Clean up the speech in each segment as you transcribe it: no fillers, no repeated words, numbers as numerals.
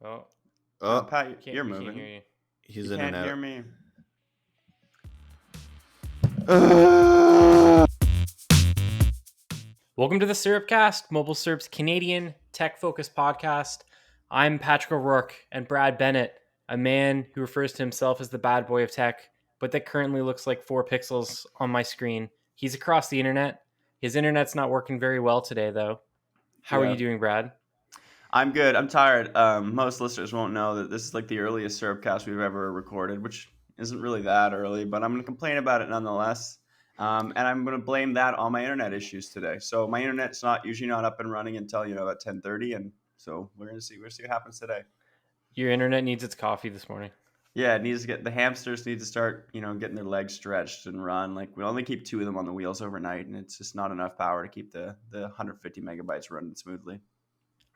Oh, Oh, Pat, you're we can't moving. hear you. his You internet. can't hear me. Welcome to the SyrupCast, MobileSyrup's Canadian tech-focused podcast. I'm Patrick O'Rourke and Brad Bennett, a man who refers to himself as the bad boy of tech, but that currently looks like 4 pixels on my screen. He's across the internet. His internet's not working very well today, though. How are you doing, Brad? I'm good. I'm tired. Most listeners won't know that this is like the earliest SyrupCast we've ever recorded, which isn't really that early, but I'm going to complain about it nonetheless. And I'm going to blame that on my internet issues today. So my internet's usually not up and running until about 10:30, and so we're going to see what happens today. Your internet needs its coffee this morning. Yeah, it needs to get the hamsters need to start, getting their legs stretched and run. Like we only keep 2 of them on the wheels overnight, and it's just not enough power to keep the 150 megabytes running smoothly.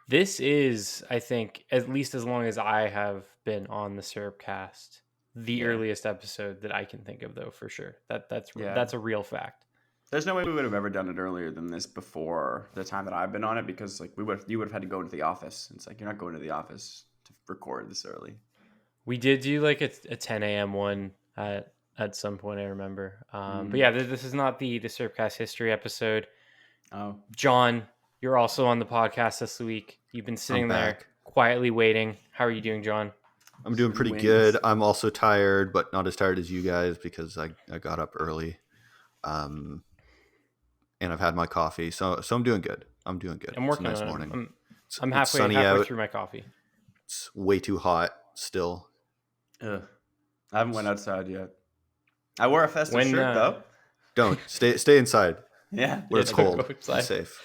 This is, I think, at least as long as I have been on the SyrupCast, the earliest episode that I can think of, though, for sure. That's a real fact. There's no way we would have ever done it earlier than this before the time that I've been on it, because like you would have had to go into the office. It's like you're not going to the office to record this early. We did do like a 10 a.m. one at some point, I remember. But yeah, this is not the SyrupCast history episode. Oh, John, you're also on the podcast this week. You've been sitting there quietly waiting. How are you doing, John? I'm doing pretty good. I'm also tired, but not as tired as you guys because I got up early. And I've had my coffee. So I'm doing good. I'm working it's a nice on morning. I'm halfway through my coffee. It's way too hot still. Ugh. I haven't went outside yet. I wore a festive shirt though. Don't stay inside. Yeah, where it's cold. Be safe.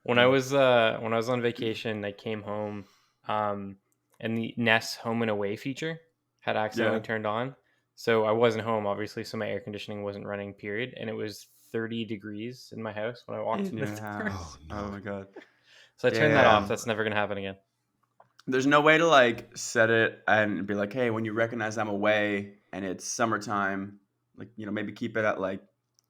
When I was on vacation, I came home, and the Nest Home and Away feature had accidentally turned on, so I wasn't home obviously, so my air conditioning wasn't running. Period, and it was 30 degrees in my house when I walked in the door. Oh my god! So I turned that off. That's never gonna happen again. There's no way to like set it and be like, hey, when you recognize I'm away and it's summertime, like maybe keep it at like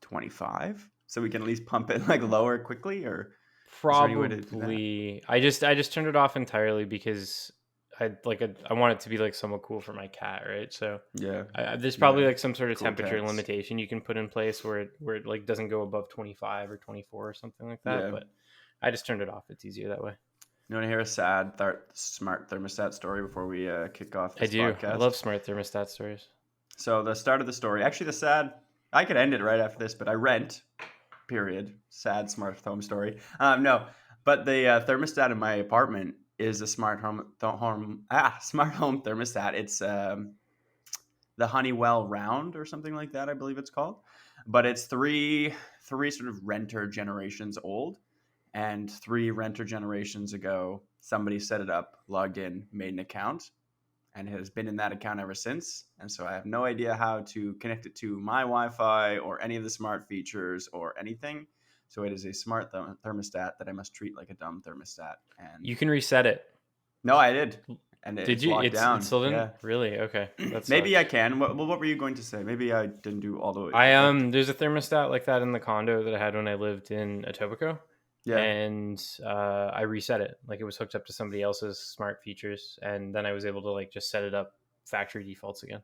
25, so we can at least pump it like lower quickly, or probably. I just turned it off entirely because I want it to be like somewhat cool for my cat, right? So there's probably like some sort of temperature limitation you can put in place where it like doesn't go above 25 or 24 or something like that. But I just turned it off. It's easier that way. You want to hear a sad smart thermostat story before we kick off this podcast? I love smart thermostat stories. So the start of the story, actually the sad, I could end it right after this, but I rent, period. Sad smart home story. No, but the thermostat in my apartment is a smart home thermostat. It's the Honeywell Round or something like that, I believe it's called. But it's three sort of renter generations old. And 3 renter generations ago, somebody set it up, logged in, made an account, and it has been in that account ever since. And so I have no idea how to connect it to my Wi-Fi or any of the smart features or anything. So it is a smart thermostat that I must treat like a dumb thermostat. And you can reset it. No, I did. And did you? It's still didn't? Yeah. Really? Okay. Maybe I can. What were you going to say? Maybe I didn't do all the way. There's a thermostat like that in the condo that I had when I lived in Etobicoke. Yeah. And I reset it. Like it was hooked up to somebody else's smart features, and then I was able to like just set it up factory defaults again.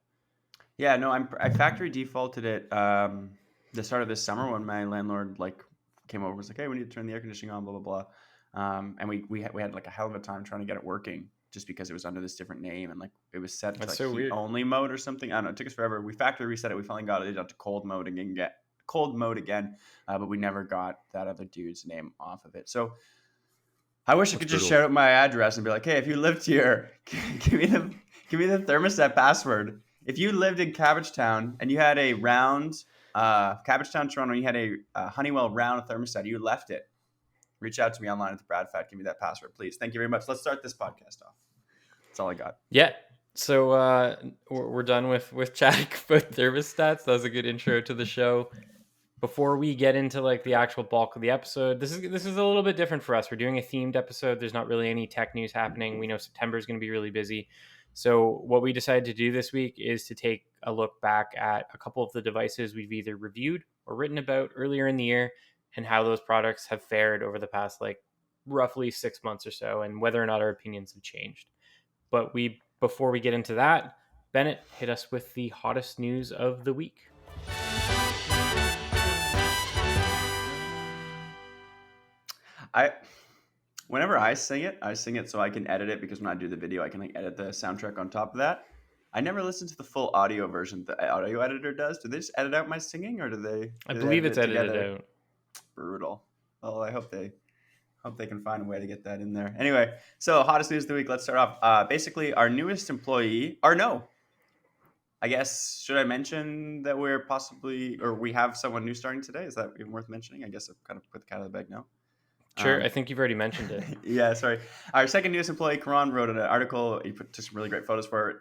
Yeah, no, I factory defaulted it the start of this summer when my landlord like came over and was like, hey, we need to turn the air conditioning on, blah blah blah. And we had like a hell of a time trying to get it working just because it was under this different name, and like it was set to like heat only mode or something. I don't know, it took us forever. We factory reset it. We finally got it up to cold mode again, but we never got that other dude's name off of it. So I wish I could just shout out my address and be like, hey, if you lived here, give me the thermostat password. If you lived in Cabbagetown and you had a round Cabbagetown, Toronto, and you had a Honeywell round thermostat, you left it, reach out to me online at the Brad Fat. Give me that password, please. Thank you very much. Let's start this podcast off. That's all I got. Yeah. So we're done with chatting about thermostats. That was a good intro to the show. Before we get into like the actual bulk of the episode, this is a little bit different for us. We're doing a themed episode. There's not really any tech news happening. We know September is going to be really busy. So what we decided to do this week is to take a look back at a couple of the devices we've either reviewed or written about earlier in the year and how those products have fared over the past like roughly 6 months or so, and whether or not our opinions have changed. But before we get into that, Bennett, hit us with the hottest news of the week. Whenever I sing it so I can edit it, because when I do the video, I can edit the soundtrack on top of that. I never listen to the full audio version the audio editor does. Do they just edit out my singing, or do they? I believe it's edited out. Brutal. Well, I hope they can find a way to get that in there. Anyway, so hottest news of the week. Let's start off. Basically, our newest employee, or no, I guess, should I mention that we have someone new starting today? Is that even worth mentioning? I guess I've kind of put the cat out of the bag now. Sure, I think you've already mentioned it. Yeah, sorry. Our second newest employee, Karan, wrote an article. He took some really great photos for it.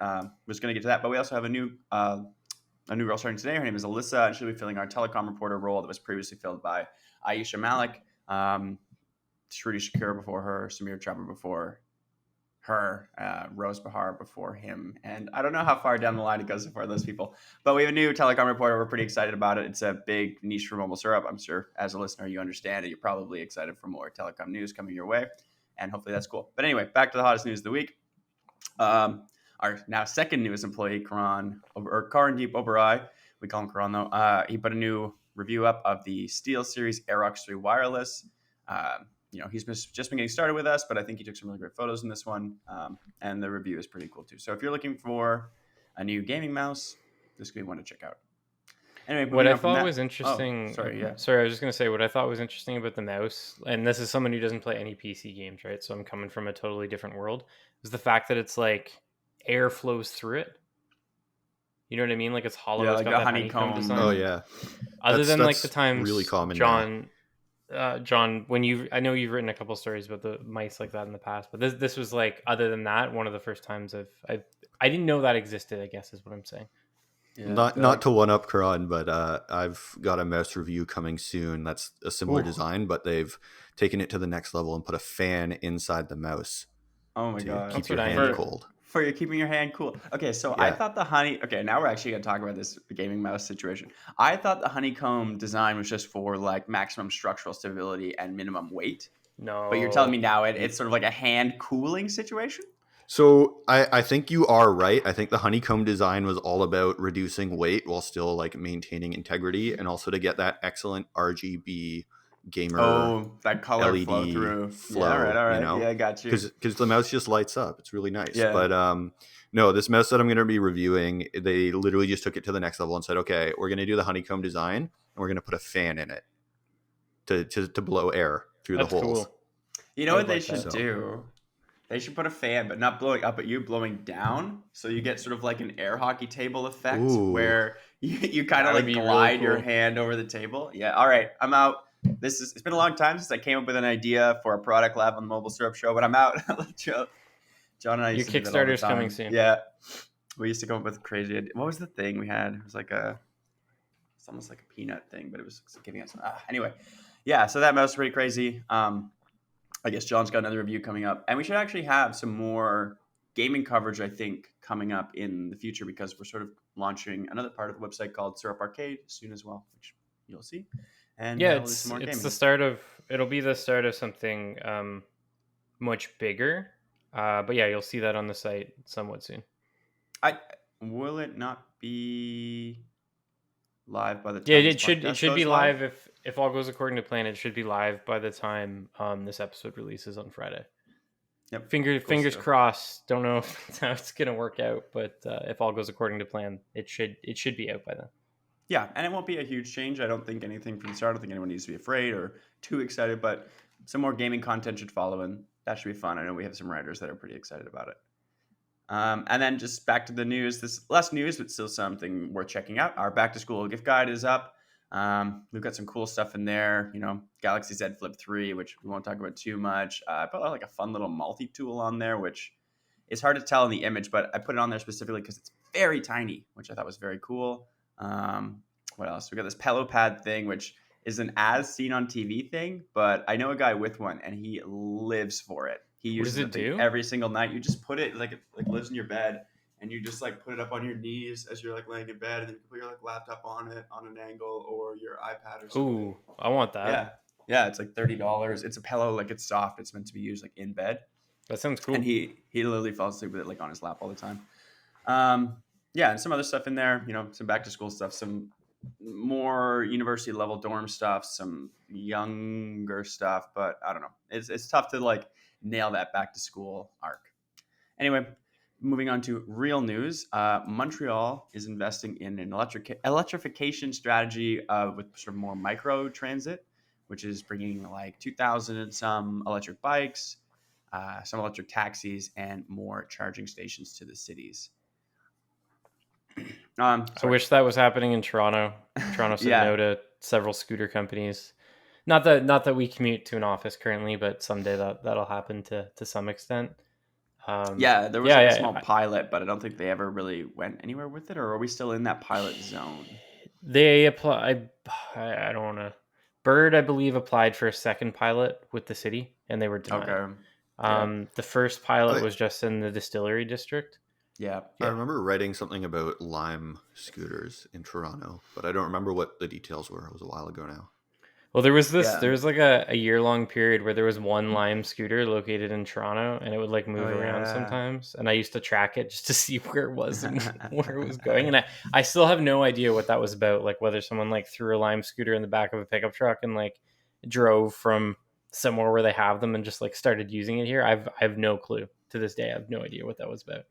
Was going to get to that, but we also have a new girl starting today. Her name is Alyssa, and she'll be filling our telecom reporter role that was previously filled by Aisha Malik, Shruti Shakur before her, Samir Chhabra before her, Rose Bahar before him, and I don't know how far down the line it goes for those people, but we have a new telecom reporter. We're pretty excited about it. It's a big niche for MobileSyrup. I'm sure as a listener you understand it. You're probably excited for more telecom news coming your way, and hopefully that's cool. But anyway, back to the hottest news of the week. Our now second newest employee, Karandeep Oberoi, we call him Karan though, he put a new review up of the SteelSeries Aerox 3 wireless. He's just been getting started with us, but I think he took some really great photos in this one, and the review is pretty cool too. So if you're looking for a new gaming mouse, this could be one to check out. Anyway, what I thought was interesting. Sorry, I was just going to say what I thought was interesting about the mouse, and this is someone who doesn't play any PC games, right? So I'm coming from a totally different world. Is the fact that it's like air flows through it. You know what I mean? Like it's hollow. Yeah, it's like got a that honeycomb design. Oh yeah. Other than like the times really common. John, when I know you've written a couple stories about the mice like that in the past, but this was like, other than that, one of the first times I didn't know that existed, I guess is what I'm saying. Yeah, not to one up Karan, but I've got a mouse review coming soon. That's a similar design, but they've taken it to the next level and put a fan inside the mouse. Oh my god! Keep your hand cold. For you keeping your hand cool. Okay, so yeah. I thought now we're actually going to talk about this gaming mouse situation. I thought the honeycomb design was just for like maximum structural stability and minimum weight. No. But you're telling me now it's sort of like a hand cooling situation? So I think you are right. I think the honeycomb design was all about reducing weight while still like maintaining integrity, and also to get that excellent RGB gamer that color LED flow through. Flow, all right. You know? Yeah, I got you. Because the mouse just lights up. It's really nice. Yeah. But no, this mouse that I'm going to be reviewing, they literally just took it to the next level and said, okay, we're going to do the honeycomb design, and we're going to put a fan in it to blow air through the holes. Cool. You know what they should do? They should put a fan, but not blowing up at you, blowing down. So you get sort of like an air hockey table effect. Ooh. Where you kind of like glide your hand over the table. Yeah. All right. I'm out. It's been a long time since I came up with an idea for a product lab on the MobileSyrup show, but I'm out. John and I used your to do that all the Kickstarter's time. coming soon. Yeah. We used to come up with crazy ideas. What was the thing we had? It was like it's almost like a peanut thing, but it was giving us anyway. Yeah, so that mouse is pretty crazy. I guess John's got another review coming up, and we should actually have some more gaming coverage, I think, coming up in the future, because we're sort of launching another part of the website called Syrup Arcade soon as well, which you'll see. And yeah, it's the start of it'll be the start of something much bigger. But yeah, you'll see that on the site somewhat soon. Will it not be live by the time? Yeah, it should be live if all goes according to plan. It should be live by the time this episode releases on Friday. Yep. Fingers crossed. Don't know if that's how it's gonna work out, but if all goes according to plan, it should be out by then. Yeah, and it won't be a huge change. I don't think anything from the start. I don't think anyone needs to be afraid or too excited, but some more gaming content should follow, and that should be fun. I know we have some writers that are pretty excited about it. And then just back to the news. This less news, but still something worth checking out. Our back to school gift guide is up. We've got some cool stuff in there. You know, Galaxy Z Flip 3, which we won't talk about too much. I put like a fun little multi-tool on there, which is hard to tell in the image, but I put it on there specifically because it's very tiny, which I thought was very cool. What else? We got this pillow pad thing, which is an as seen on TV thing, but I know a guy with one and he lives for it. He uses it every single night. You just put it it lives in your bed, and you just like put it up on your knees as you're like laying in bed, and then you put your like laptop on it on an angle, or your iPad or something. Ooh, I want that. Yeah, it's like $30. It's a pillow, like it's soft. It's meant to be used like in bed. That sounds cool. And he literally falls asleep with it like on his lap all the time. Yeah, and some other stuff in there, you know, some back to school stuff, some more university level dorm stuff, some younger stuff, but I don't know. It's tough to like nail that back to school arc. Anyway, moving on to real news. Montreal is investing in an electrification strategy with sort of more micro transit, which is bringing like 2,000 and some electric bikes, some electric taxis, and more charging stations to the cities. I wish that was happening in Toronto. Toronto said Yeah. no to several scooter companies. Not that we commute to an office currently, but someday that'll happen to some extent. Yeah, there was a small pilot, but I don't think they ever really went anywhere with it. Or are we still in that pilot zone? They apply. I don't want to. Bird, I believe, applied for a second pilot with the city, and they were denied. Okay. The first pilot was just in the distillery district. Yeah. I remember writing something about Lime scooters in Toronto, but I don't remember what the details were. It was a while ago now. Well, there was like a year-long period where there was one Lime scooter located in Toronto, and it would like move around sometimes. And I used to track it just to see where it was and where it was going. And I still have no idea what that was about. Like whether someone like threw a Lime scooter in the back of a pickup truck and like drove from somewhere where they have them and just like started using it here. I have no clue to this day. I have no idea what that was about.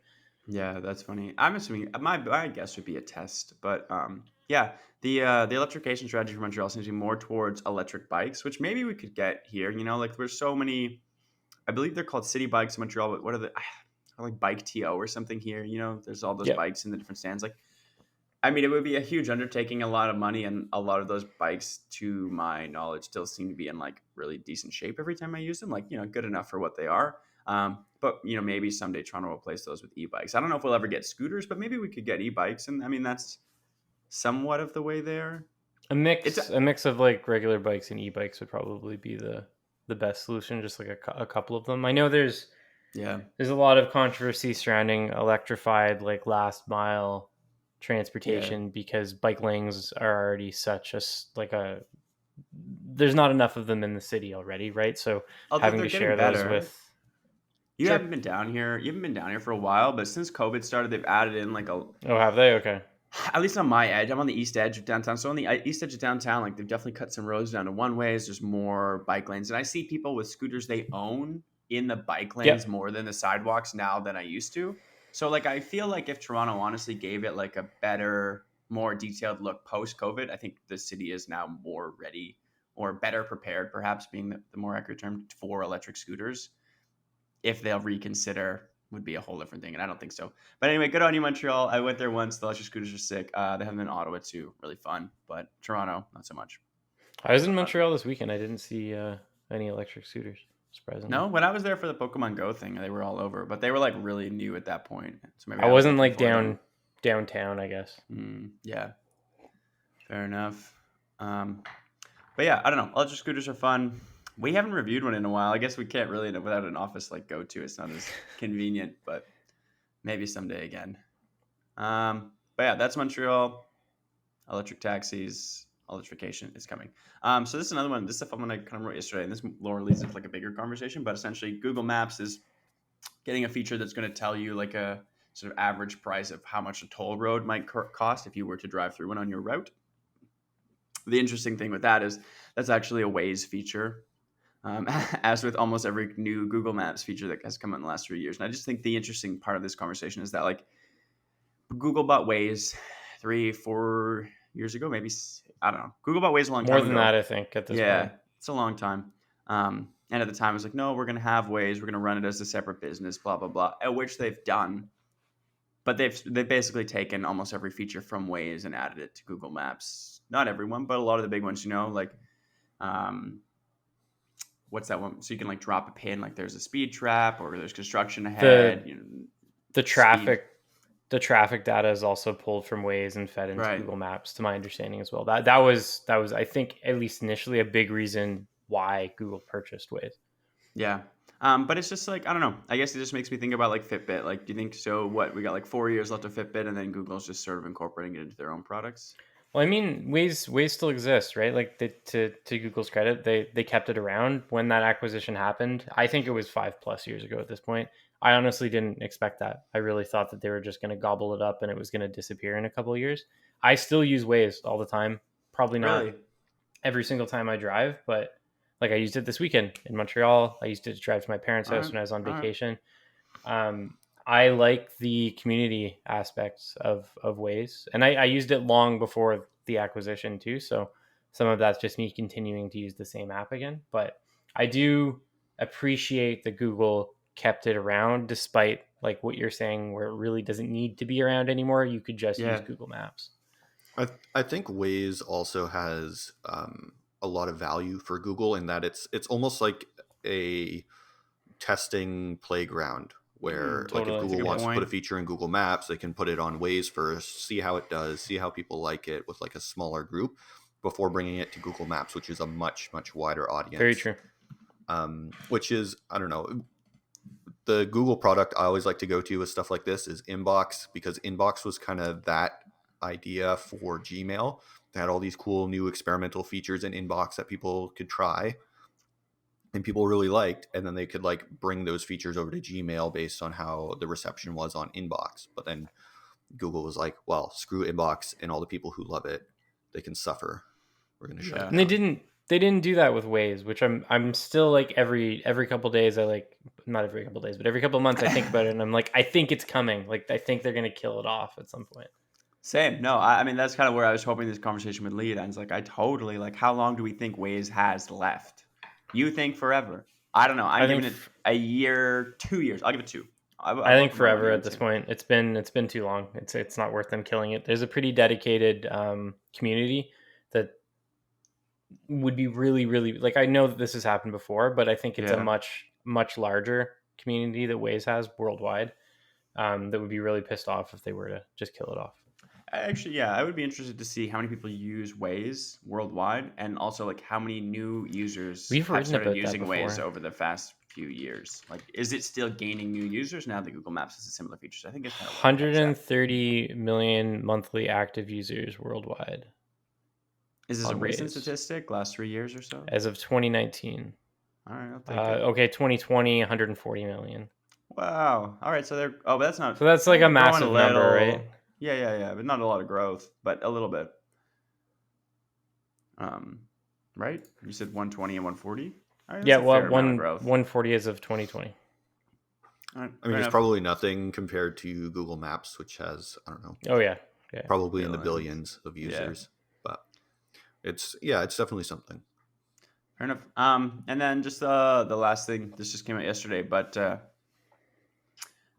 Yeah, that's funny. I'm assuming my guess would be a test, but yeah, the electrification strategy for Montreal seems to be more towards electric bikes, which maybe we could get here. You know, like there's so many. I believe they're called city bikes in Montreal, but what are like Bike TO or something here? You know, there's all those bikes in the different stands. Like, I mean, it would be a huge undertaking, a lot of money, and a lot of those bikes, to my knowledge, still seem to be in like really decent shape every time I use them. Like, you know, good enough for what they are. But you know, maybe someday Toronto will replace those with e-bikes. I don't know if we'll ever get scooters, but maybe we could get e-bikes. And I mean, that's somewhat of the way there. A mix of like regular bikes and e-bikes would probably be the best solution. Just like a couple of them. I know there's a lot of controversy surrounding electrified like last mile transportation because bike lanes are already there's not enough of them in the city already, right? So having to share those with. You haven't been down here. You haven't been down here for a while, but since COVID started, they've added in like Oh, have they? Okay. At least on my edge, I'm on the east edge of downtown. So on the east edge of downtown, like they've definitely cut some roads down to one ways. There's more bike lanes, and I see people with scooters they own in the bike lanes more than the sidewalks now than I used to. So like I feel like if Toronto honestly gave it like a better, more detailed look post COVID, I think the city is now more ready or better prepared, perhaps being the more accurate term, for electric scooters. If they'll reconsider, would be a whole different thing, and I don't think so. But anyway, good on you, Montreal. I went there once. The electric scooters are sick. They have them in Ottawa too, really fun. But Toronto, not so much. I was in Montreal this weekend. I didn't see any electric scooters. Surprisingly, no. When I was there for the Pokemon Go thing, they were all over, but they were like really new at that point. So maybe I wasn't like downtown, I guess. Yeah, fair enough. But yeah, I don't know. Electric scooters are fun. We haven't reviewed one in a while. I guess we can't really without an office like go to. It's not as convenient, but maybe someday again. But yeah, that's Montreal. Electric taxis, electrification is coming. So this is another one. This is a fun one I kind of wrote yesterday, and this more leads into like a bigger conversation. But essentially, Google Maps is getting a feature that's going to tell you like a sort of average price of how much a toll road might cost if you were to drive through one on your route. The interesting thing with that is that's actually a Waze feature. As with almost every new Google Maps feature that has come out in the last 3 years. And I just think the interesting part of this conversation is that like Google bought Waze 3-4 years ago, maybe, I don't know. Google bought Waze a long time ago. More than that, I think, at this point. Yeah, it's a long time. And at the time, it was like, no, we're going to have Waze. We're going to run it as a separate business, blah, blah, blah, which they've done. But they've basically taken almost every feature from Waze and added it to Google Maps. Not everyone, but a lot of the big ones, you know, like what's that one? So you can like drop a pin, like there's a speed trap or there's construction ahead. The traffic data is also pulled from Waze and fed into Google Maps, to my understanding as well. That was I think at least initially a big reason why Google purchased Waze. Yeah. But it's just like, I don't know. I guess it just makes me think about like Fitbit. Like, do you think so? What, we got like 4 years left of Fitbit, and then Google's just sort of incorporating it into their own products? Well, I mean, Waze still exists, right? Like to Google's credit, they kept it around when that acquisition happened. I think it was 5+ years ago at this point. I honestly didn't expect that. I really thought that they were just going to gobble it up and it was going to disappear in a couple of years. I still use Waze all the time. Probably not Really? every single time I drive, but like I used it this weekend in Montreal. I used it to drive to my parents' All house right. when I was on All right. vacation. I like the community aspects of Waze, and I used it long before the acquisition too. So some of that's just me continuing to use the same app again. But I do appreciate that Google kept it around, despite like what you're saying, where it really doesn't need to be around anymore. You could just use Yeah. Google Maps. I think Waze also has a lot of value for Google in that it's almost like a testing playground where like if Totally. That's a Google good wants to put a point. feature in Google Maps, they can put it on Waze first, see how it does, see how people like it with like a smaller group before bringing it to Google Maps, which is a much wider audience. Very true. Which is, I don't know, the Google product I always like to go to with stuff like this is Inbox, because Inbox was kind of that idea for Gmail. They had all these cool new experimental features in Inbox that people could try and people really liked, and then they could like bring those features over to Gmail based on how the reception was on Inbox. But then Google was like, well, screw Inbox and all the people who love it, they can suffer. We're going to shut it And down. they didn't do that with Waze, which I'm still like every couple days I like, not every couple days, but every couple months I think about it and I'm like, I think it's coming. Like I think they're gonna kill it off at some point. Same. No, I mean that's kind of where I was hoping this conversation would lead. And it's like I totally like. How long do we think Waze has left? You think forever? I don't know. I'm I giving think it a year, 2 years. I'll give it 2. I think I'll put my money forever on at this 2. point. It's been too long. It's not worth them killing it. There's a pretty dedicated community that would be really like, I know that this has happened before, but I think it's a Yeah. much larger community that Waze has worldwide, that would be really pissed off if they were to just kill it off. Actually, yeah, I would be interested to see how many people use Waze worldwide, and also like how many new users We've have written started about that using Waze before. over the past few years. Like, is it still gaining new users now that Google Maps has similar features? I think it's kind of where my head's at. 130 million monthly active users worldwide Is this a on recent Waze statistic? Last 3 years or so? as of 2019. All right, I'll take it. Okay, 2020, 140 million. Wow. All right, so they're but that's not. So that's like a they're growing massive number, right? Yeah, but not a lot of growth, but a little bit. Right? You said 120 and 140. All right, Yeah, that's a well, fair amount of growth. 140 as of 2020. All right, I mean, fair it's enough. probably nothing compared to Google Maps, which has, I don't know, Oh yeah. probably in the Billions. billions of users. But it's definitely something. Fair enough. And then just the last thing, this just came out yesterday, but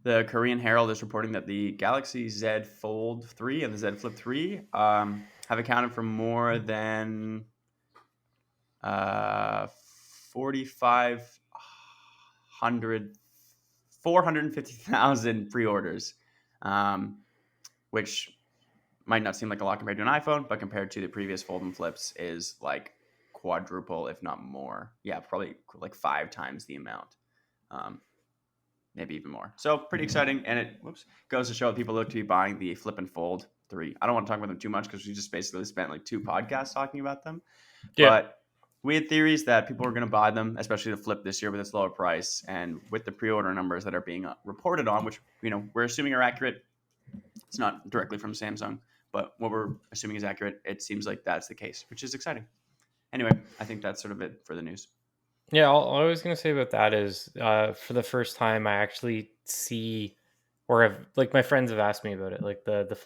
the Korean Herald is reporting that the Galaxy Z Fold 3 and the Z Flip 3 have accounted for more than 450,000 pre-orders, which might not seem like a lot compared to an iPhone, but compared to the previous Fold and Flips is like quadruple, if not more. Yeah, probably like 5 times the amount. Maybe even more. So pretty exciting, and it goes to show that people look to be buying the Flip and Fold 3. I don't want to talk about them too much because we just basically spent like 2 podcasts talking about them. Yeah. But we had theories that people were going to buy them, especially the Flip this year with its lower price, and with the pre-order numbers that are being reported on, which we're assuming are accurate. It's not directly from Samsung, but what we're assuming is accurate. It seems like that's the case, which is exciting. Anyway, I think that's sort of it for the news. Yeah, all I was gonna say about that is, for the first time, I actually see, or have, like, my friends have asked me about it, like the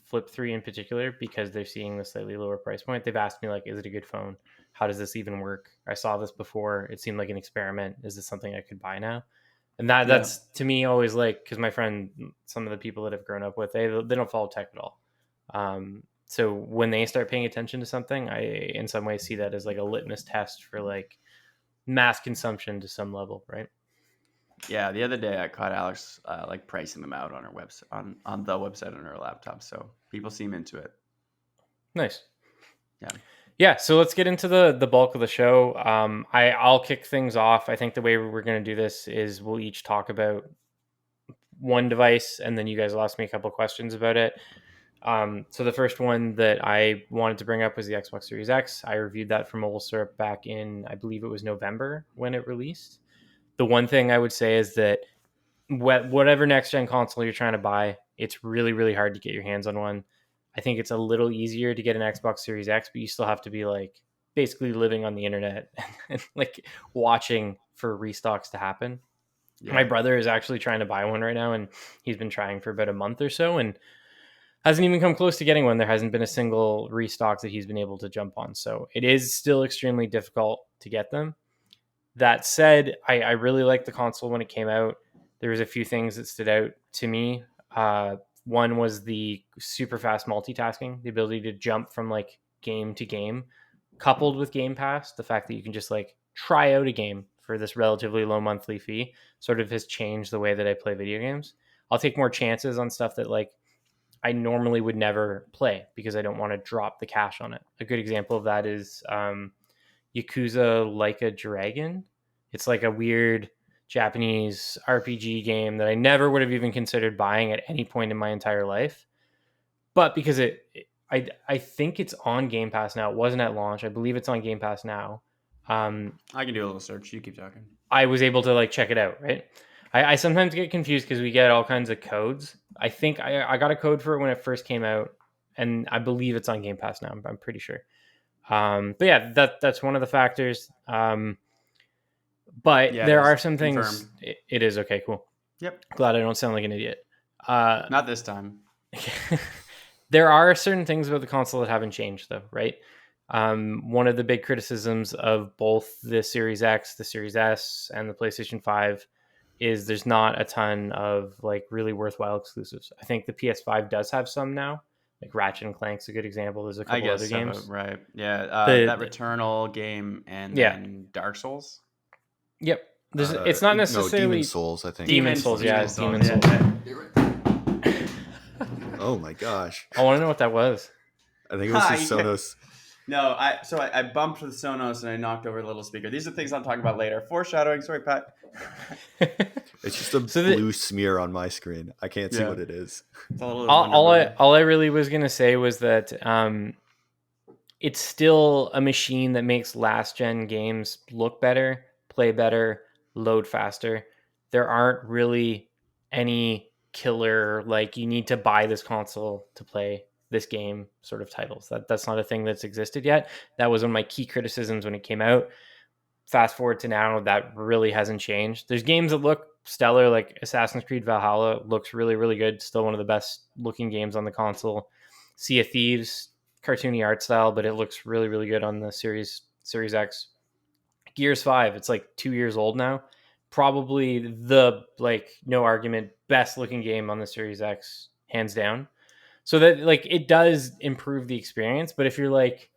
Flip 3 in particular, because they're seeing the slightly lower price point. They've asked me like, is it a good phone? How does this even work? I saw this before. It seemed like an experiment. Is this something I could buy now? And that's to me always like, because my friend, some of the people that I've grown up with, they don't follow tech at all. So when they start paying attention to something, I in some ways see that as like a litmus test for like mass consumption to some level, right? Yeah, the other day I caught Alex like pricing them out on her website, on the website on her laptop. So people seem into it. Nice. Yeah. So let's get into the bulk of the show. I'll kick things off. I think the way we're going to do this is we'll each talk about one device, and then you guys will ask me a couple questions about it. So the first one that I wanted to bring up was the Xbox Series X. I reviewed that for MobileSyrup back in, I believe it was November when it released. The one thing I would say is that whatever next gen console you're trying to buy, it's really, really hard to get your hands on one. I think it's a little easier to get an Xbox Series X, but you still have to be like basically living on the internet and like watching for restocks to happen. Yeah. My brother is actually trying to buy one right now, and he's been trying for about a month or so and hasn't even come close to getting one. There hasn't been a single restock that he's been able to jump on. So it is still extremely difficult to get them. That said, I really liked the console when it came out. There was a few things that stood out to me. One was the super fast multitasking, the ability to jump from like game to game, coupled with Game Pass. The fact that you can just like try out a game for this relatively low monthly fee sort of has changed the way that I play video games. I'll take more chances on stuff that like I normally would never play because I don't want to drop the cash on it. A good example of that is Yakuza Like a Dragon. It's like a weird Japanese RPG game that I never would have even considered buying at any point in my entire life. But because I think it's on Game Pass now. It wasn't at launch. I believe it's on Game Pass now. I can do a little search. You keep talking. I was able to like check it out, right? I sometimes get confused because we get all kinds of codes. I think I got a code for it when it first came out, and I believe it's on Game Pass now. I'm pretty sure. But yeah, that's one of the factors. But yeah, there are some things. It is okay, cool. Yep. Glad I don't sound like an idiot. Not this time. There are certain things about the console that haven't changed, though, right? One of the big criticisms of both the Series X, the Series S, and the PlayStation 5 is there's not a ton of like really worthwhile exclusives. I think the PS5 does have some now. Like Ratchet and Clank's a good example. There's a couple other games. Right. Yeah. That Returnal game and then Dark Souls. Yep. It's not necessarily... Demon Souls, I think. Demon Souls. Demon Souls. Oh my gosh. I want to know what that was. I think it was the Sonos... No, I bumped the Sonos and I knocked over the little speaker. These are things I'll talk about later. Foreshadowing. Sorry, Pat. It's just a blue smear on my screen. I can't see what it is. All I really was going to say was that it's still a machine that makes last gen games look better, play better, load faster. There aren't really any killer, like you need to buy this console to play this game sort of titles. That's not a thing that's existed yet. That was one of my key criticisms when it came out. Fast forward to now, that really hasn't changed. There's games that look stellar, like Assassin's Creed Valhalla looks really, really good. Still one of the best looking games on the console. Sea of Thieves, cartoony art style, but it looks really, really good on the Series X. Gears 5, it's like 2 years old now. Probably the, like, no argument, best looking game on the Series X, hands down. So that like it does improve the experience, but if you're like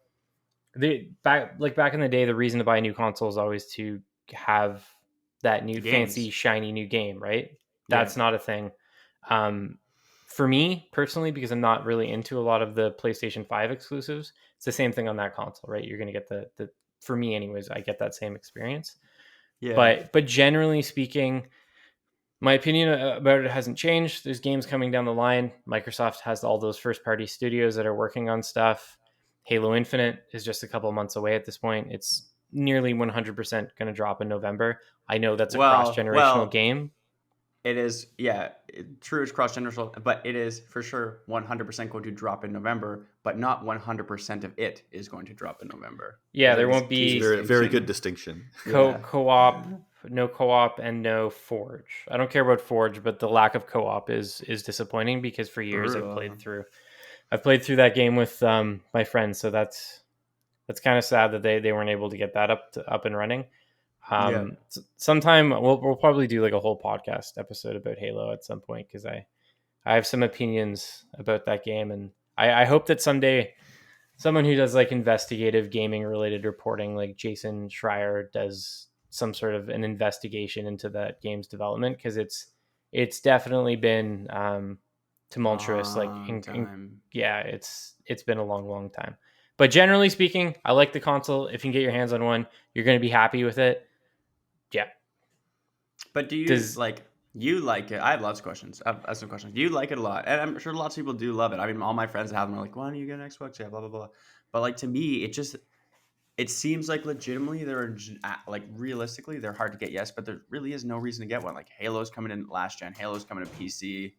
back in the day, the reason to buy a new console is always to have that new fancy shiny new game, right? That's not a thing. For me personally, because I'm not really into a lot of the PlayStation 5 exclusives, it's the same thing on that console, right? You're gonna get the for me anyways, I get that same experience. Yeah. But generally speaking, my opinion about it hasn't changed. There's games coming down the line. Microsoft has all those first-party studios that are working on stuff. Halo Infinite is just a couple months away at this point. It's nearly 100% going to drop in November. I know that's a cross-generational game. It is, yeah, true, it's cross-generational, but it is for sure 100% going to drop in November, but not 100% of it is going to drop in November. Yeah, there won't be... Very good distinction. Co-op... No co-op and no Forge. I don't care about Forge, but the lack of co-op is disappointing because for years I've played through that game with my friends, so that's kind of sad that they weren't able to get that up and running. Sometime we'll probably do like a whole podcast episode about Halo at some point because I have some opinions about that game, and I hope that someday someone who does like investigative gaming related reporting, like Jason Schreier, does some sort of an investigation into that game's development, because it's definitely been tumultuous. It's been a long time. But generally speaking, I like the console. If you can get your hands on one, you're going to be happy with it. Yeah. But do you You like it. I have lots of questions. I have some questions. You like it a lot. And I'm sure lots of people do love it. I mean, all my friends that have them are like, why don't you get an Xbox? Yeah, blah, blah, blah. But like to me, it seems like legitimately like realistically, they're hard to get, yes, but there really is no reason to get one. Like Halo's coming in last gen, Halo's coming to PC.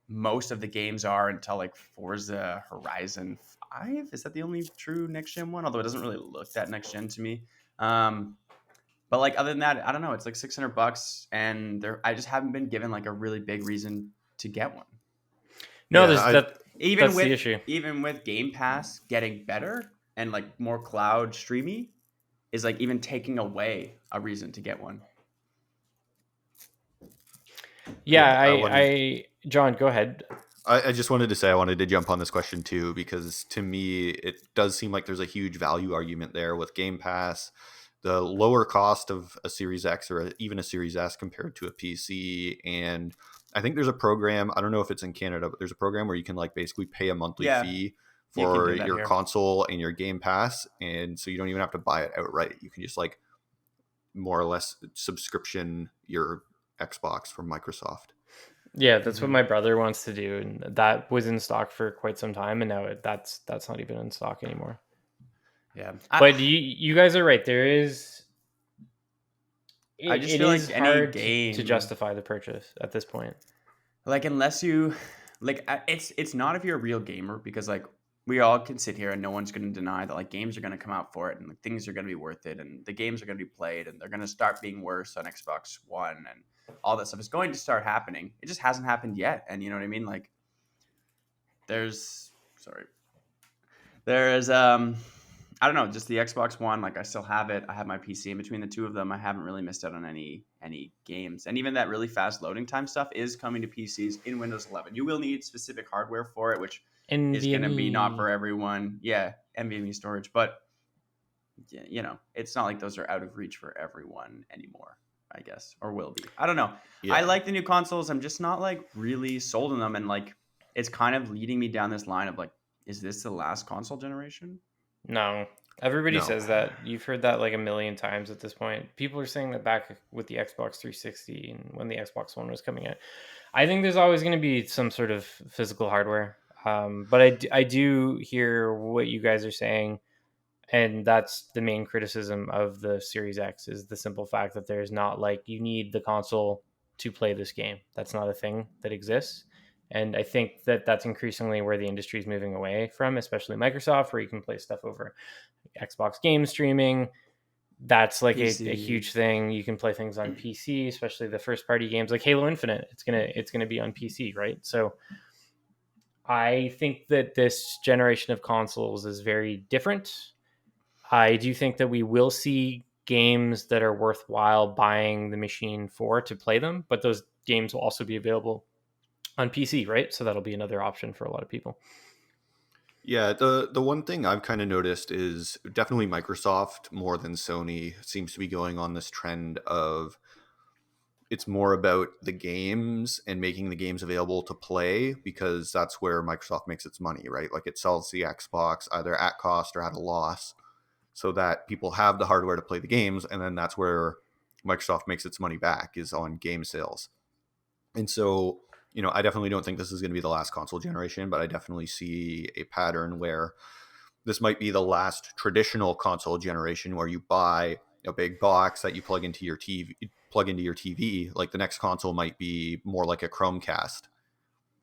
Most of the games are until like Forza Horizon 5. Is that the only true next gen one? Although it doesn't really look that next gen to me. But like other than that, I don't know. It's like $600, and I just haven't been given like a really big reason to get one. No, Yeah, that's the issue. Even with Game Pass getting better and like more cloud streamy, is like even taking away a reason to get one. Yeah, John, go ahead. I just wanted to say I wanted to jump on this question too, because to me it does seem like there's a huge value argument there with Game Pass, the lower cost of a Series X or even a Series S compared to a PC. And I think there's a program, I don't know if it's in Canada, but there's a program where you can like basically pay a monthly fee for your console and your Game Pass. And so you don't even have to buy it outright. You can just like more or less subscription your Xbox from Microsoft. Yeah, that's what my brother wants to do, and that was in stock for quite some time, and now that's not even in stock anymore. Yeah, but you guys are right. There is. I just feel like hard to justify the purchase at this point. Like unless you, like it's not if you're a real gamer, because like we all can sit here and no one's going to deny that like games are going to come out for it and like, things are going to be worth it and the games are going to be played and they're going to start being worse on Xbox One and all that stuff is going to start happening. It just hasn't happened yet. And you know what I mean? Like there's I don't know, just the Xbox One, like I still have it. I have my PC. In between the two of them, I haven't really missed out on any games. And even that really fast loading time stuff is coming to PCs in Windows 11. You will need specific hardware for it, which is going to be not for everyone. Yeah, NVMe storage. But, you know, it's not like those are out of reach for everyone anymore, I guess, or will be. I don't know. Yeah. I like the new consoles. I'm just not like really sold on them. And like, it's kind of leading me down this line of like, is this the last console generation? No. Everybody says that. You've heard that like a million times at this point. People are saying that back with the Xbox 360 and when the Xbox One was coming out. I think there's always going to be some sort of physical hardware. But I do hear what you guys are saying. And that's the main criticism of the Series X is the simple fact that there's not like you need the console to play this game. That's not a thing that exists. And I think that that's increasingly where the industry is moving away from, especially Microsoft, where you can play stuff over Xbox game streaming. That's like a huge thing. You can play things on PC, especially the first party games like Halo Infinite. It's gonna be on PC, right? So I think that this generation of consoles is very different. I do think that we will see games that are worthwhile buying the machine for to play them, but those games will also be available on PC, right? So that'll be another option for a lot of people. Yeah, the one thing I've kind of noticed is definitely Microsoft more than Sony seems to be going on this trend of it's more about the games and making the games available to play because that's where Microsoft makes its money, right? Like it sells the Xbox either at cost or at a loss so that people have the hardware to play the games, and then that's where Microsoft makes its money back is on game sales. And so you know, I definitely don't think this is going to be the last console generation, but I definitely see a pattern where this might be the last traditional console generation where you buy a big box that you plug into your TV. Like the next console might be more like a Chromecast.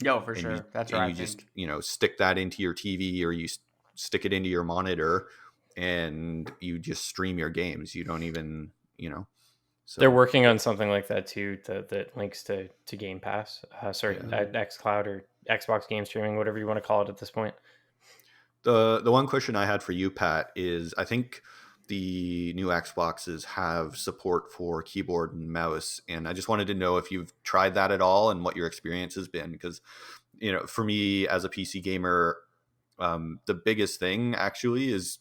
Yo, for sure. That's right. You just, you know, stick that into your TV or you stick it into your monitor and you just stream your games. You don't even, you know. So they're working on something like that too, that links to Game Pass, xCloud or Xbox game streaming, whatever you want to call it at this point. The one question I had for you, Pat, is I think the new Xboxes have support for keyboard and mouse, and I just wanted to know if you've tried that at all and what your experience has been. Because, you know, for me as a PC gamer, the biggest thing actually is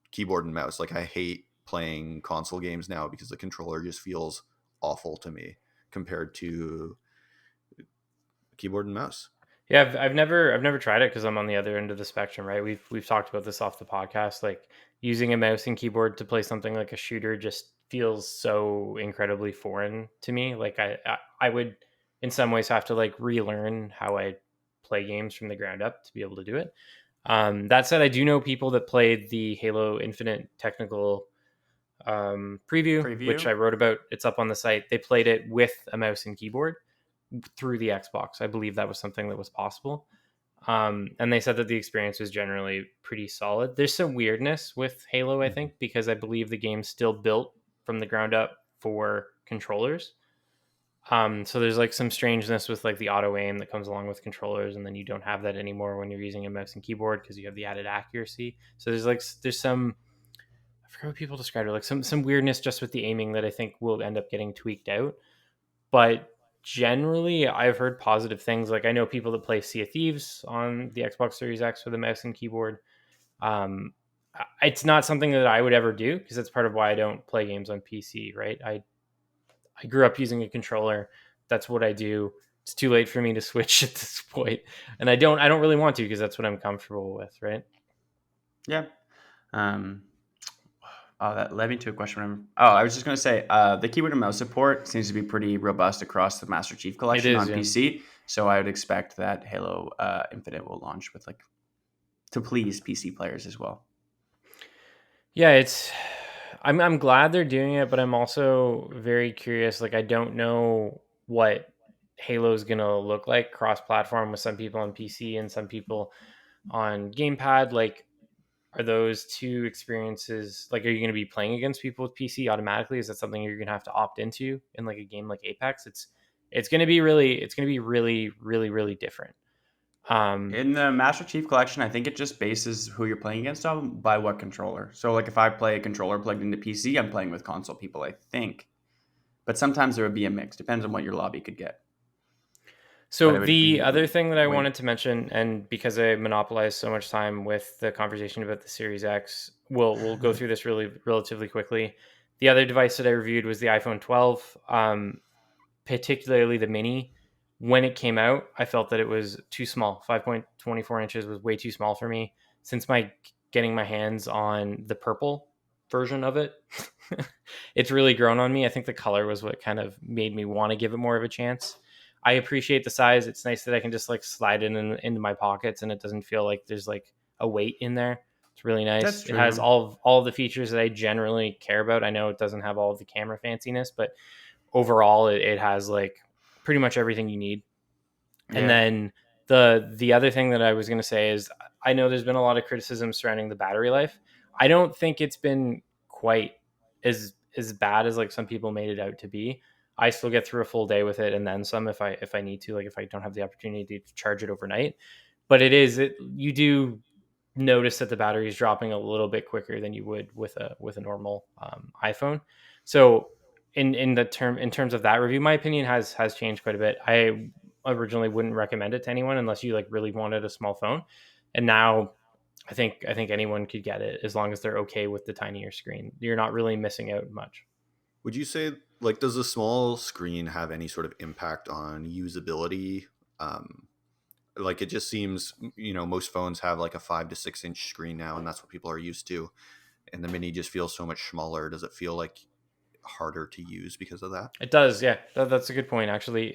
keyboard and mouse. Like I hate playing console games now because the controller just feels awful to me compared to keyboard and mouse. Yeah, I've never tried it because I'm on the other end of the spectrum, right? We've talked about this off the podcast. Like using a mouse and keyboard to play something like a shooter just feels so incredibly foreign to me. Like I would in some ways have to like relearn how I play games from the ground up to be able to do it. That said, I do know people that played the Halo Infinite technical preview, which I wrote about. It's up on the site. They played it with a mouse and keyboard through the Xbox. I believe that was something that was possible. And they said that the experience was generally pretty solid. There's some weirdness with Halo, I think, because I believe the game's still built from the ground up for controllers. So there's like some strangeness with like the auto aim that comes along with controllers, and then you don't have that anymore when you're using a mouse and keyboard because you have the added accuracy. So there's some, I forget what people described it, like some weirdness just with the aiming that I think will end up getting tweaked out. But generally, I've heard positive things. Like I know people that play Sea of Thieves on the Xbox Series X with a mouse and keyboard. It's not something that I would ever do because that's part of why I don't play games on PC, right? I grew up using a controller. That's what I do. It's too late for me to switch at this point. And I don't really want to because that's what I'm comfortable with, right? Yeah. That led me to a question. I was just going to say, the keyboard and mouse support seems to be pretty robust across the Master Chief Collection on PC. So I would expect that Halo Infinite will launch with like to please PC players as well. Yeah, I'm glad they're doing it, but I'm also very curious. Like I don't know what Halo's gonna look like cross-platform with some people on PC and some people on gamepad. Like, are those two experiences, like, are you going to be playing against people with PC automatically? Is that something you're going to have to opt into in like a game like Apex? It's going to be really really different. In the Master Chief Collection, I think it just bases who you're playing against on by what controller. So like if I play a controller plugged into PC, I'm playing with console people, I think. But sometimes there would be a mix. Depends on what your lobby could get. So the other thing that I wanted to mention, and because I monopolized so much time with the conversation about the Series X, we'll go through this relatively quickly. The other device that I reviewed was the iPhone 12, particularly the mini. When it came out, I felt that it was too small. 5.24 inches was way too small for me. Since getting my hands on the purple version of it, it's really grown on me. I think the color was what kind of made me want to give it more of a chance. I appreciate the size. It's nice that I can just like slide it into my pockets and it doesn't feel like there's like a weight in there. It's really nice. It has all of the features that I generally care about. I know it doesn't have all of the camera fanciness, but overall it has like pretty much everything you need. Yeah. And then the other thing that I was going to say is I know there's been a lot of criticism surrounding the battery life. I don't think it's been quite as bad as like some people made it out to be. I still get through a full day with it and then some if I need to, like if I don't have the opportunity to charge it overnight. But you do notice that the battery is dropping a little bit quicker than you would with a normal iPhone. So in terms of that review, my opinion has changed quite a bit. I originally wouldn't recommend it to anyone unless you like really wanted a small phone, and now I think anyone could get it as long as they're okay with the tinier screen. You're not really missing out much. Would you say, like, does a small screen have any sort of impact on usability? Like, it just seems, most phones have like a 5 to 6 inch screen now, and that's what people are used to. And the mini just feels so much smaller. Does it feel like harder to use because of that? It does, yeah. That's a good point, actually.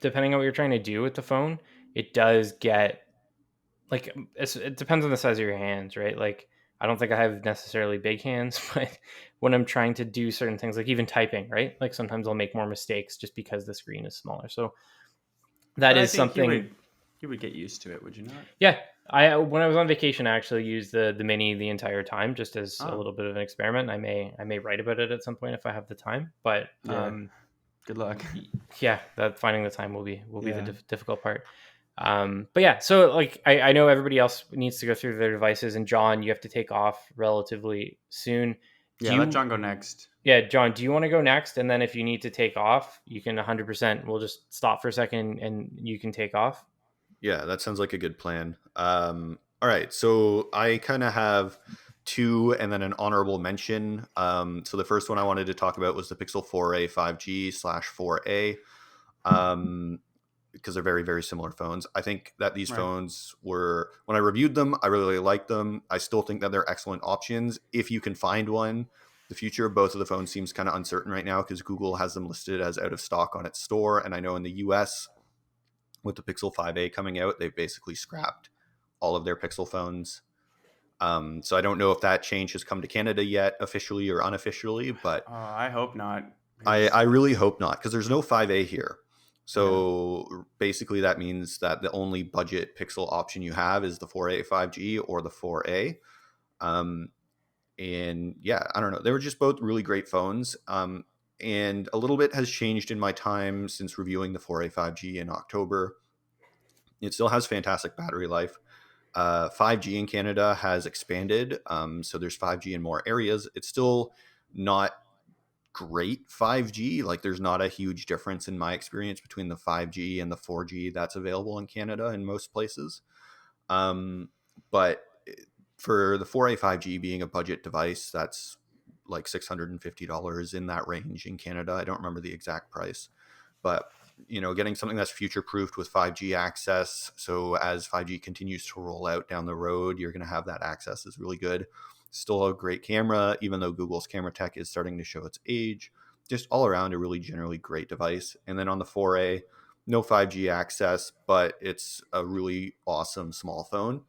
Depending on what you're trying to do with the phone, it does get like it depends on the size of your hands, right? Like I don't think I have necessarily big hands, but when I'm trying to do certain things, like even typing, right? Like sometimes I'll make more mistakes just because the screen is smaller. So that is something you would get used to it, would you not? Yeah. When I was on vacation, I actually used the mini the entire time, just as a little bit of an experiment. I may write about it at some point if I have the time, but good luck. Yeah, that finding the time will be the difficult part. But yeah, so like I know everybody else needs to go through their devices, and John, you have to take off relatively soon. Let John go next. Yeah, John, do you want to go next? And then if you need to take off, you can 100%. We'll just stop for a second, and you can take off. Yeah, that sounds like a good plan. All right, so I kind of have two and then an honorable mention. So the first one I wanted to talk about was the Pixel 4a 5G/4a. Because they're very, very similar phones. I think that these phones were, when I reviewed them, I really liked them. I still think that they're excellent options. If you can find one The future of both of the phones seems kind of uncertain right now because Google has them listed as out of stock on its store. And I know in the US, with the Pixel 5a coming out, they've basically scrapped all of their Pixel phones. So I don't know if that change has come to Canada yet, officially or unofficially, but I hope not. I really hope not, because there's no 5a here. So basically that means that the only budget Pixel option you have is the 4a 5G or the 4a. And yeah, I don't know. They were just both really great phones. And a little bit has changed in my time since reviewing the 4a 5G in October. It still has fantastic battery life. 5G in Canada has expanded. So there's 5G in more areas. It's still not great 5G. Like there's not a huge difference in my experience between the 5G and the 4G that's available in Canada in most places. But for the 4A 5G being a budget device, that's like $650 in that range in Canada. I don't remember the exact price, but getting something that's future proofed with 5G access. So as 5G continues to roll out down the road, you're going to have that access is really good. Still a great camera, even though Google's camera tech is starting to show its age. Just all around a really generally great device. And then on the 4A, no 5G access, but it's a really awesome small phone.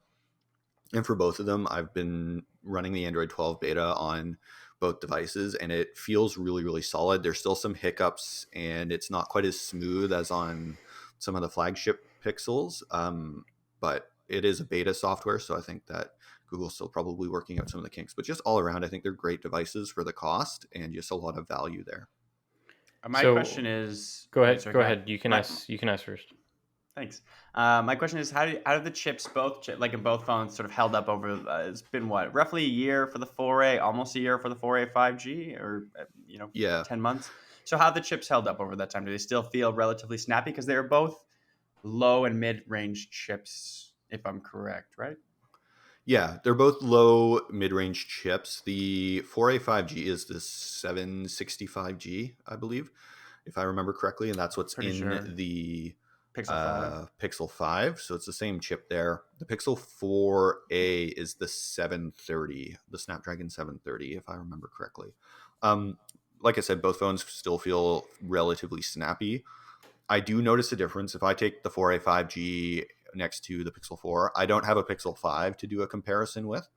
And for both of them, I've been running the Android 12 beta on both devices, and it feels really, really solid. There's still some hiccups, and it's not quite as smooth as on some of the flagship Pixels, but it is a beta software, so I think that Google's still probably working out some of the kinks. But just all around, I think they're great devices for the cost and just a lot of value there. My question is... Go ahead. Go ahead. You can ask first. Thanks. My question is, how do the chips like in both phones sort of held up over? It's been what, roughly a year for the 4A, almost a year for the 4A 5G, or 10 months. So how have the chips held up over that time? Do they still feel relatively snappy? Because they're both low and mid-range chips, if I'm correct, right? Yeah, they're both low mid-range chips. The 4A 5G is the 765G, I believe, if I remember correctly, and that's what's the Pixel 5. So it's the same chip there. The Pixel 4a is the 730, the Snapdragon 730, if I remember correctly. Like I said, both phones still feel relatively snappy. I do notice a difference. If I take the 4a 5G next to the Pixel 4, I don't have a Pixel 5 to do a comparison with,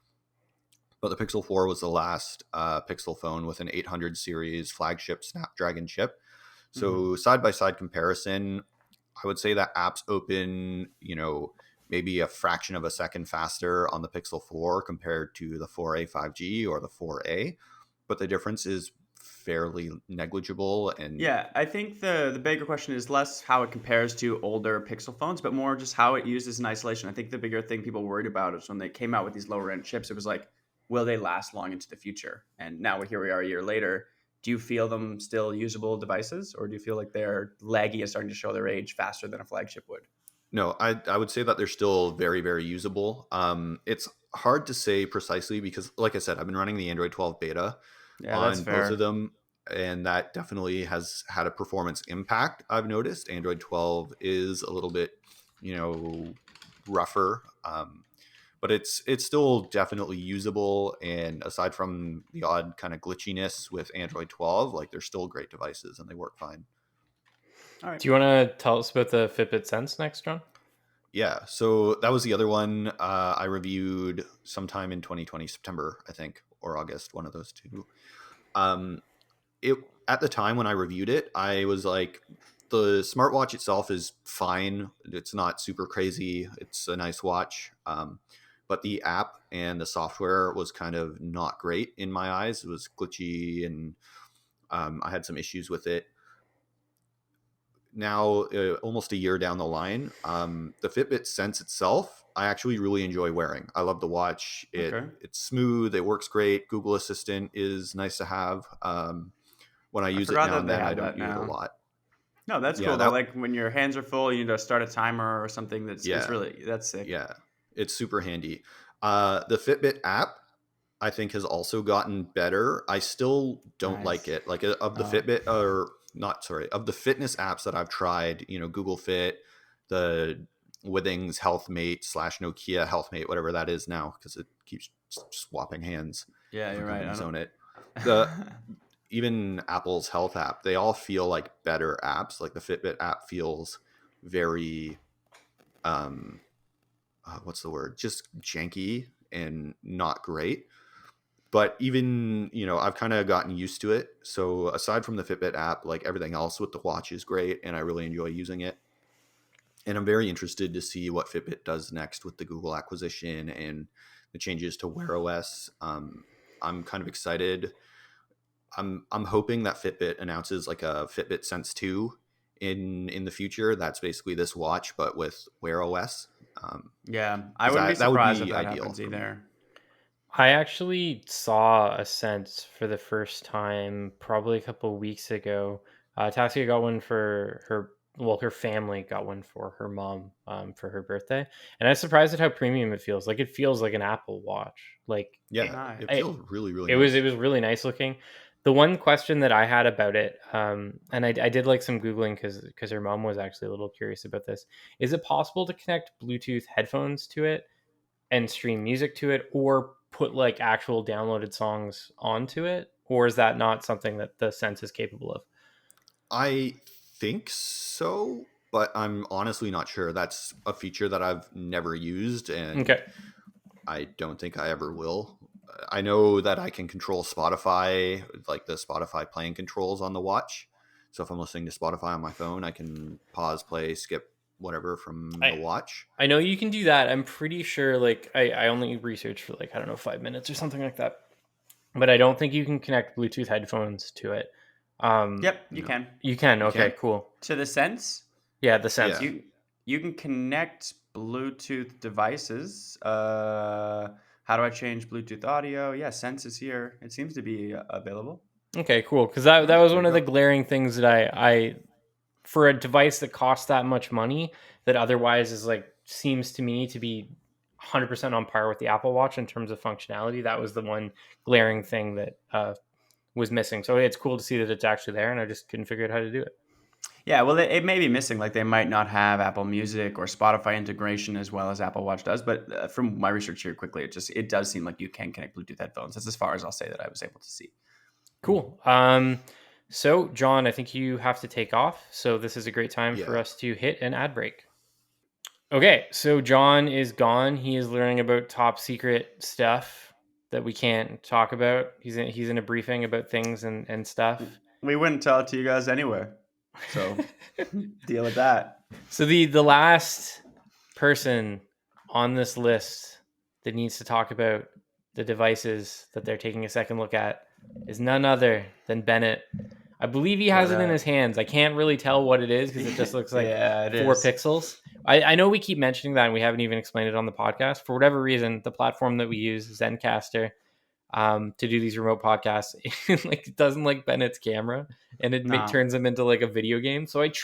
but the Pixel 4 was the last Pixel phone with an 800 series flagship Snapdragon chip. So side-by-side comparison, I would say that apps open, maybe a fraction of a second faster on the Pixel 4 compared to the 4a 5G or the 4a, but the difference is fairly negligible. And yeah, I think the bigger question is less how it compares to older Pixel phones, but more just how it uses in isolation. I think the bigger thing people worried about is when they came out with these lower end chips, it was like, will they last long into the future? And now here we are a year later. Do you feel them still usable devices, or do you feel like they're laggy and starting to show their age faster than a flagship would? No, I would say that they're still very, very usable. It's hard to say precisely because, like I said, I've been running the Android 12 beta on both of them, and that definitely has had a performance impact. I've noticed Android 12 is a little bit, rougher, but it's still definitely usable. And aside from the odd kind of glitchiness with Android 12, like they're still great devices and they work fine. All right. Do you want to tell us about the Fitbit Sense next, John? Yeah, so that was the other one I reviewed sometime in 2020, September, I think, or August, one of those two. It at the time when I reviewed it, I was like, the smartwatch itself is fine. It's not super crazy. It's a nice watch. But the app and the software was kind of not great in my eyes. It was glitchy, and I had some issues with it. Now, almost a year down the line, the Fitbit Sense itself, I actually really enjoy wearing. I love the watch. It's smooth. It works great. Google Assistant is nice to have. When I use it now and then, I don't use it a lot. No, that's cool. Like when your hands are full, you need to start a timer or something. That's sick. Yeah, it's super handy. The Fitbit app, I think, has also gotten better. I still don't like it. Like of the Fitbit of the fitness apps that I've tried, Google Fit, the Withings HealthMate / Nokia HealthMate, whatever that is now, because it keeps swapping hands. Yeah, you're right. I own it. Even Apple's health app, they all feel like better apps. Like the Fitbit app feels very, what's the word? Just janky and not great. But even, I've kind of gotten used to it. So aside from the Fitbit app, like everything else with the watch is great, and I really enjoy using it. And I'm very interested to see what Fitbit does next with the Google acquisition and the changes to Wear OS. I'm kind of excited. I'm hoping that Fitbit announces like a Fitbit Sense 2 in the future. That's basically this watch, but with Wear OS. Yeah, I wouldn't be surprised if that happens either. I actually saw a Sense for the first time probably a couple of weeks ago. Tassia got one for her family got one for her mom for her birthday. And I was surprised at how premium it feels. Like it feels like an Apple Watch. Like it feels really, really nice. It was really nice looking. The one question that I had about it, and I did like some Googling because her mom was actually a little curious about this. Is it possible to connect Bluetooth headphones to it and stream music to it, or put like actual downloaded songs onto it? Or is that not something that the Sense is capable of? I think so, but I'm honestly not sure. That's a feature that I've never used, and I don't think I ever will. I know that I can control Spotify, like the Spotify playing controls on the watch. So if I'm listening to Spotify on my phone, I can pause, play, skip whatever from the watch. I know you can do that. I'm pretty sure, like, I only researched for like, I don't know, 5 minutes or something like that. But I don't think you can connect Bluetooth headphones to it. Yep, you can. You can? Okay, cool. To the Sense? Yeah, the Sense. Yeah. You can connect Bluetooth devices. How do I change Bluetooth audio? Yeah, Sense is here. It seems to be available. Okay, cool. Because that was one of the glaring things that I for a device that costs that much money, that otherwise is like, seems to me to be 100% on par with the Apple Watch in terms of functionality. That was the one glaring thing that was missing. So it's cool to see that it's actually there, and I just couldn't figure out how to do it. Yeah, well, it may be missing. Like they might not have Apple Music or Spotify integration as well as Apple Watch does. But from my research here quickly, it does seem like you can connect Bluetooth headphones. That's as far as I'll say that I was able to see. Cool. So, John, I think you have to take off. So this is a great time for us to hit an ad break. Okay, so John is gone. He is learning about top secret stuff that we can't talk about. He's in a briefing about things and stuff. We wouldn't tell it to you guys anyway. So deal with that. So the last person on this list that needs to talk about the devices that they're taking a second look at is none other than Bennett. I believe he has it in his hands. I can't really tell what it is because it just looks like 4 pixels. I know we keep mentioning that and we haven't even explained it on the podcast. For whatever reason, the platform that we use, Zencastr, to do these remote podcasts, it doesn't like Bennett's camera, and it turns him into like a video game. So it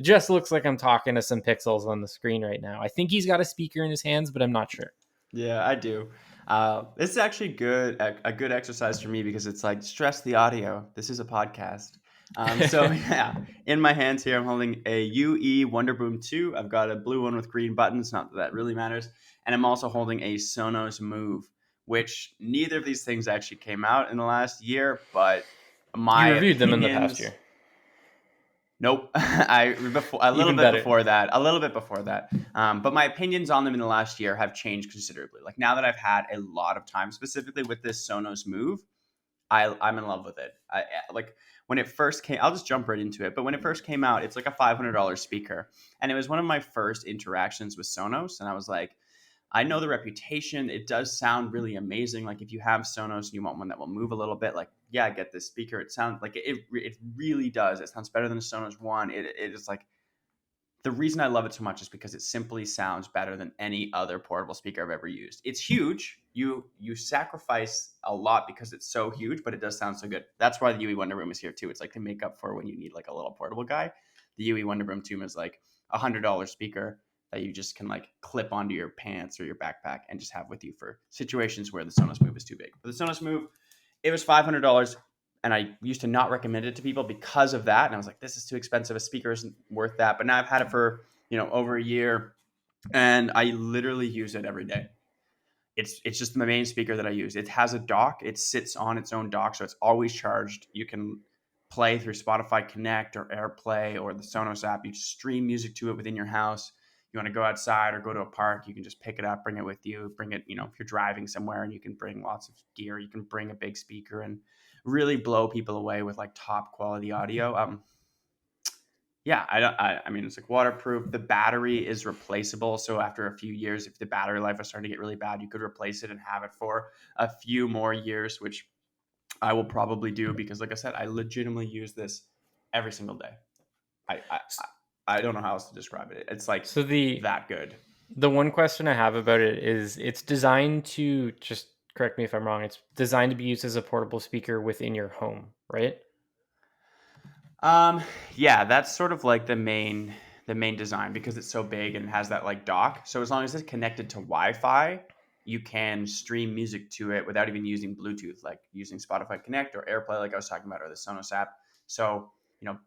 just looks like I'm talking to some pixels on the screen right now. I think he's got a speaker in his hands, but I'm not sure. Yeah, I do. This is actually a good exercise for me because it's like stress the audio. This is a podcast. So yeah, in my hands here, I'm holding a UE Wonder Boom 2. I've got a blue one with green buttons. Not that that really matters. And I'm also holding a Sonos Move, which neither of these things actually came out in the last year, but you reviewed them in the past year. Nope. A little bit before that. But my opinions on them in the last year have changed considerably. Like now that I've had a lot of time specifically with this Sonos Move, I'm in love with it. Like when it first came, I'll just jump right into it. But when it first came out, it's like a $500 speaker. And it was one of my first interactions with Sonos. And I was like, I know the reputation. It does sound really amazing. Like if you have Sonos and you want one that will move a little bit, like, yeah, get this speaker. It sounds like it really does. It sounds better than a Sonos One. It is like, the reason I love it so much is because it simply sounds better than any other portable speaker I've ever used. It's huge. You sacrifice a lot because it's so huge, but it does sound so good. That's why the UE Wonder Room is here too. It's like to make up for when you need like a little portable guy. The UE Wonder Room 2 is like $100 speaker that you just can like clip onto your pants or your backpack and just have with you for situations where the Sonos Move is too big. For the Sonos Move, it was $500, and I used to not recommend it to people because of that. And I was like, this is too expensive. A speaker isn't worth that. But now I've had it for, over a year, and I literally use it every day. it's just the main speaker that I use. It has a dock. It sits on its own dock, so it's always charged. You can play through Spotify Connect or AirPlay or the Sonos app. You just stream music to it within your house. You want to go outside or go to a park, you can just pick it up, bring it with you, bring it, if you're driving somewhere, and you can bring lots of gear. You can bring a big speaker and really blow people away with like top quality audio. Yeah, I mean, it's like waterproof. The battery is replaceable. So after a few years, if the battery life is starting to get really bad, you could replace it and have it for a few more years, which I will probably do because, like I said, I legitimately use this every single day. I don't know how else to describe it. It's like that good. The one question I have about it is it's designed to, just correct me if I'm wrong, it's designed to be used as a portable speaker within your home, right? Yeah, that's sort of like the main design because it's so big and has that like dock. So as long as it's connected to Wi-Fi, you can stream music to it without even using Bluetooth, like using Spotify Connect or AirPlay, like I was talking about, or the Sonos app. So,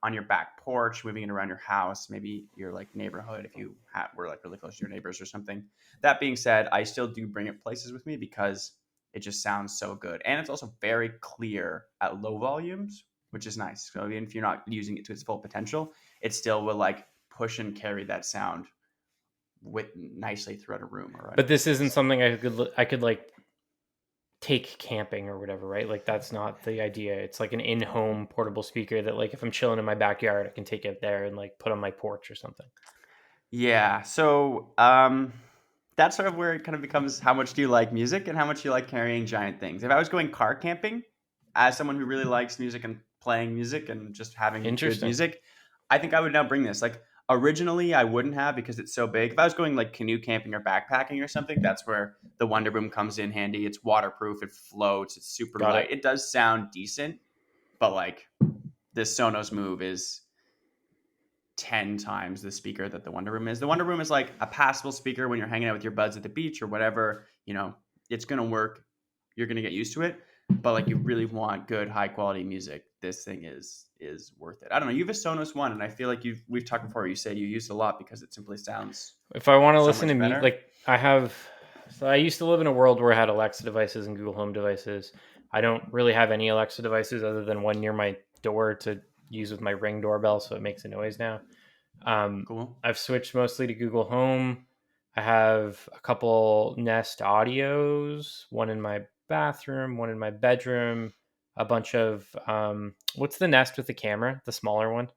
on your back porch, moving it around your house, maybe your like neighborhood, if you were like really close to your neighbors or something. That being said, I still do bring it places with me because it just sounds so good. And it's also very clear at low volumes, which is nice. So even if you're not using it to its full potential, it still will like push and carry that sound nicely throughout a room. But this isn't something I could like take camping or whatever, right? Like that's not the idea. It's like an in-home portable speaker that like if I'm chilling in my backyard, I can take it there and like put on my porch or something. Yeah. So that's sort of where it kind of becomes how much do you like music and how much you like carrying giant things. If I was going car camping, as someone who really likes music and playing music and just having good music, I think I would now bring this. Like originally I wouldn't have because it's so big. If I was going like canoe camping or backpacking or something, that's where the Wonder Boom comes in handy. It's waterproof, it floats, it's super light. It does sound decent, but like this Sonos Move is 10 times the speaker that the Wonder Room is. The Wonder Room is like a passable speaker when you're hanging out with your buds at the beach or whatever. It's going to work. You're going to get used to it. But like you really want good, high quality music, this thing is worth it. I don't know. You have a Sonos One, and I feel like we've talked before. You say you use it a lot because it simply sounds. If I want to listen to music, like I used to live in a world where I had Alexa devices and Google Home devices. I don't really have any Alexa devices other than one near my door to use with my Ring doorbell, so it makes a noise now. Cool. I've switched mostly to Google Home. I have a couple Nest Audios, one in my bathroom, one in my bedroom, a bunch of what's the Nest with the camera, the smaller one?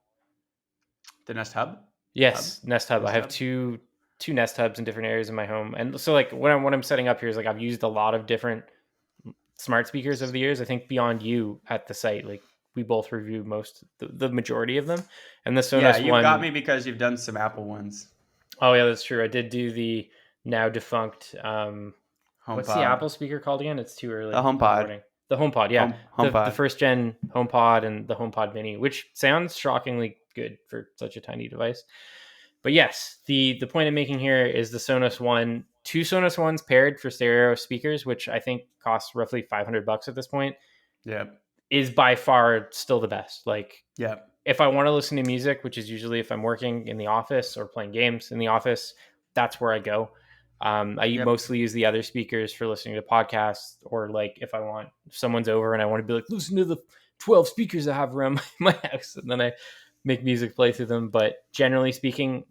The Nest Hub? Yes, Nest Hub. I have two Nest Hubs in different areas of my home. And so like what I'm setting up here is like I've used a lot of different smart speakers over the years. I think beyond you at the site, like we both review the majority of them. And the Sonos one... Yeah, you got me because you've done some Apple ones. Oh yeah, that's true. I did do the now defunct what's the Apple speaker called again? It's too early. The HomePod. The HomePod, yeah. HomePod. The first gen HomePod and the HomePod Mini, which sounds shockingly good for such a tiny device. But yes, the point I'm making here is the Sonos One, 2 Sonos Ones paired for stereo speakers, which I think costs roughly $500 at this point. Yeah. Is by far still the best. Like, yeah. If I want to listen to music, which is usually if I'm working in the office or playing games in the office, that's where I go. I mostly use the other speakers for listening to podcasts, or like if someone's over and I want to be like, listen to the 12 speakers I have around my house, and then I make music play through them. But generally speaking,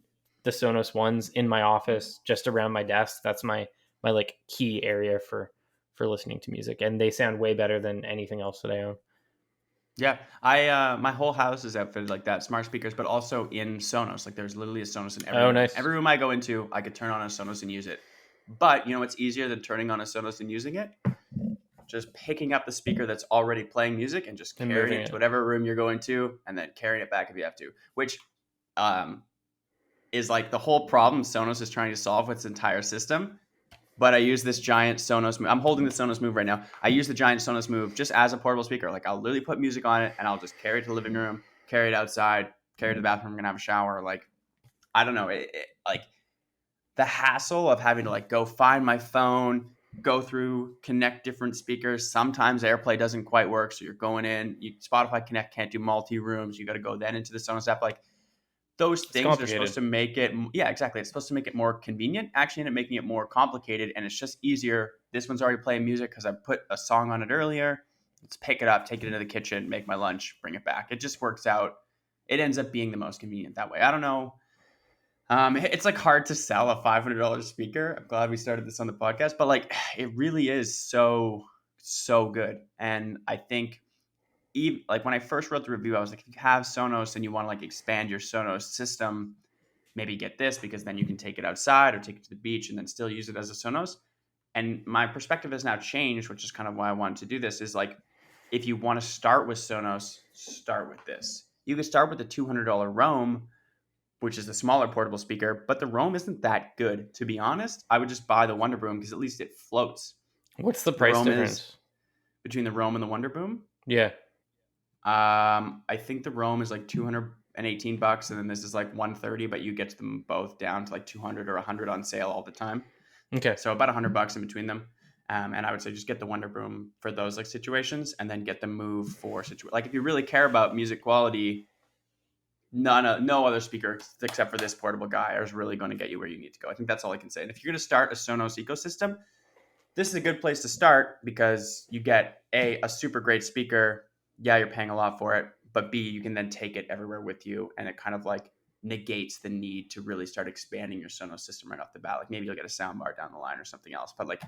the Sonos Ones in my office, just around my desk, that's my like key area for listening to music, and they sound way better than anything else that I own. Yeah, I my whole house is outfitted like that, smart speakers, but also in Sonos. Like there's literally a Sonos in every room. Nice. Every room I go into, I could turn on a Sonos and use it. But you know what's easier than turning on a Sonos and using it? Just picking up the speaker that's already playing music and just carrying it to whatever room you're going to, and then carrying it back if you have to. Which is like the whole problem Sonos is trying to solve with its entire system. But I use this giant Sonos Move. I'm holding the Sonos Move right now. I use the giant Sonos Move just as a portable speaker. Like I'll literally put music on it and I'll just carry it to the living room, carry it outside, carry it to the bathroom. I'm gonna have a shower. Like, I don't know. Like the hassle of having to like go find my phone, go through, connect different speakers. Sometimes AirPlay doesn't quite work, so you're going in. Spotify Connect can't do multi rooms. You got to go then into the Sonos app. Like those It's things are supposed complicated. to make it, yeah, exactly. It's supposed to make it more convenient. Actually, end up making it more complicated, and it's just easier. This one's already playing music because I put a song on it earlier. Let's pick it up, take it into the kitchen, make my lunch, bring it back. It just works out. It ends up being the most convenient that way. I don't know. It's like hard to sell a $500 speaker. I'm glad we started this on the podcast, but like it really is so good. And I think even like when I first wrote the review, I was like, if you have Sonos and you want to like expand your Sonos system, maybe get this because then you can take it outside or take it to the beach and then still use it as a Sonos. And my perspective has now changed, which is kind of why I wanted to do this. Is like, if you want to start with Sonos, start with this. You can start with the $200 Roam, which is the smaller portable speaker, but the Roam isn't that good. To be honest, I would just buy the Wonder Boom because at least it floats. What's the price difference between the Roam and the Wonder Boom? Yeah. I think the Roam is like $218, and then this is like $130, but you get them both down to like 200 or 100 on sale all the time. Okay. So about $100 in between them. And I would say just get the Wonder Boom for those like situations, and then get the Move for like if you really care about music quality, no other speaker except for this portable guy is really going to get you where you need to go. I think that's all I can say. And if you're going to start a Sonos ecosystem, this is a good place to start because you get a super great speaker. Yeah, you're paying a lot for it, but B, you can then take it everywhere with you, and it kind of like negates the need to really start expanding your Sonos system right off the bat. Like maybe you'll get a soundbar down the line or something else, but like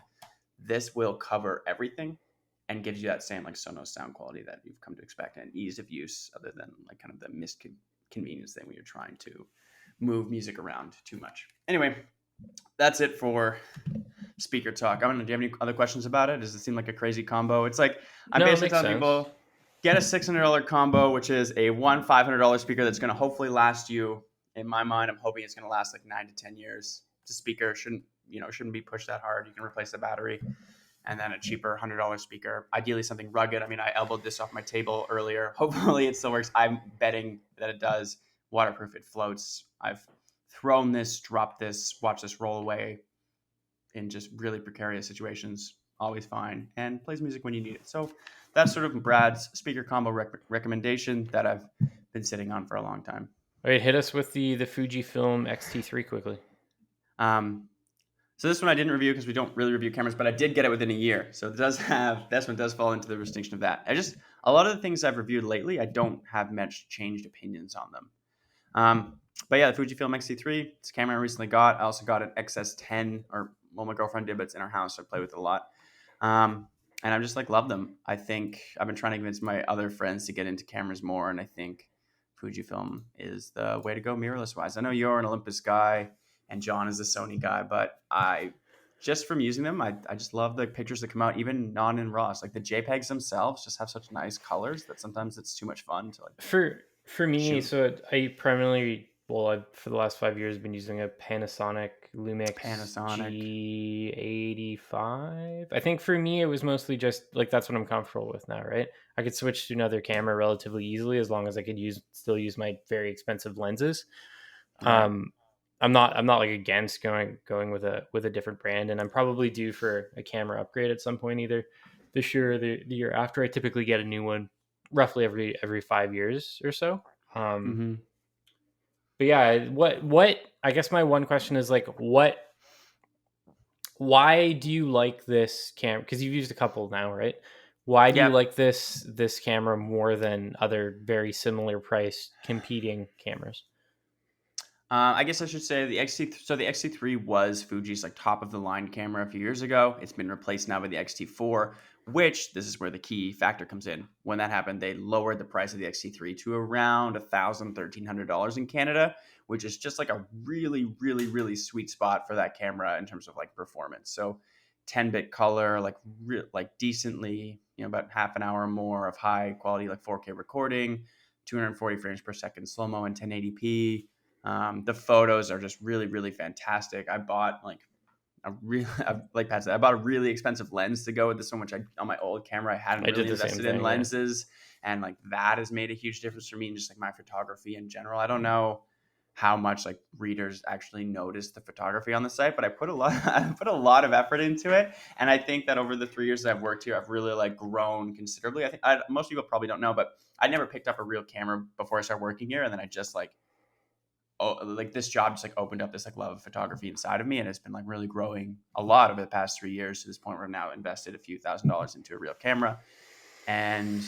this will cover everything and gives you that same like Sonos sound quality that you've come to expect and ease of use, other than like kind of the misconvenience thing when you're trying to move music around too much. Anyway, that's it for speaker talk. I don't know, do you have any other questions about it? Does it seem like a crazy combo? It's like I'm basically telling people, get a $600 combo, which is a $500 speaker that's going to hopefully last you. In my mind, I'm hoping it's going to last like 9 to 10 years. The speaker shouldn't be pushed that hard. You can replace the battery, and then a cheaper $100 speaker. Ideally, something rugged. I mean, I elbowed this off my table earlier. Hopefully, it still works. I'm betting that it does. Waterproof. It floats. I've thrown this, dropped this, watched this roll away in just really precarious situations. Always fine, and plays music when you need it. So that's sort of Brad's speaker combo recommendation that I've been sitting on for a long time. All right, hit us with the Fujifilm Xc3 quickly. So this one I didn't review because we don't really review cameras, but I did get it within a year. So this one does fall into the distinction of that. A lot of the things I've reviewed lately, I don't have much changed opinions on them. But yeah, the Fujifilm Xc3, it's a camera I recently got. I also got an XS10, or well, my girlfriend did, but it's in her house, so I play with it a lot. And I'm just like, love them. I think I've been trying to convince my other friends to get into cameras more, and I think Fujifilm is the way to go mirrorless wise. I know you're an Olympus guy and John is a Sony guy, but just from using them, I just love the pictures that come out, even non in RAW. Like the JPEGs themselves just have such nice colors that sometimes it's too much fun to like. For me, shoot. So I primarily, for the last 5 years, been using a Panasonic Lumix G85. I think for me, it was mostly just like that's what I'm comfortable with now, right? I could switch to another camera relatively easily as long as I could still use my very expensive lenses. Right. I'm not like against going with a different brand, and I'm probably due for a camera upgrade at some point, either this year or the year after. I typically get a new one roughly every 5 years or so. But yeah, what I guess my one question is like, why do you like this camera? Because you've used a couple now, right? Why do you like this camera more than other very similar priced competing cameras? I guess I should say the Xc3. So the Xc3 was Fuji's like top of the line camera a few years ago. It's been replaced now by the X-T4, which this is where the key factor comes in. When that happened, they lowered the price of the Xc3 to around $1,000, $1,300 in Canada, which is just like a really, really, really sweet spot for that camera in terms of like performance. So 10-bit color, like decently, about half an hour or more of high quality, like 4K recording, 240 frames per second slow-mo and 1080p. The photos are just really, really fantastic. I bought I bought a really expensive lens to go with this one, which on my old camera I hadn't really invested in lenses, and like that has made a huge difference for me in just like my photography in general. I don't know how much like readers actually notice the photography on the site, but I put a lot of effort into it, and I think that over the 3 years that I've worked here, I've really like grown considerably. I think most people probably don't know, but I never picked up a real camera before I started working here, and then I just like like this job just like opened up this like love of photography inside of me, and it's been like really growing a lot over the past 3 years to this point where I've now invested a few $1,000s into a real camera, and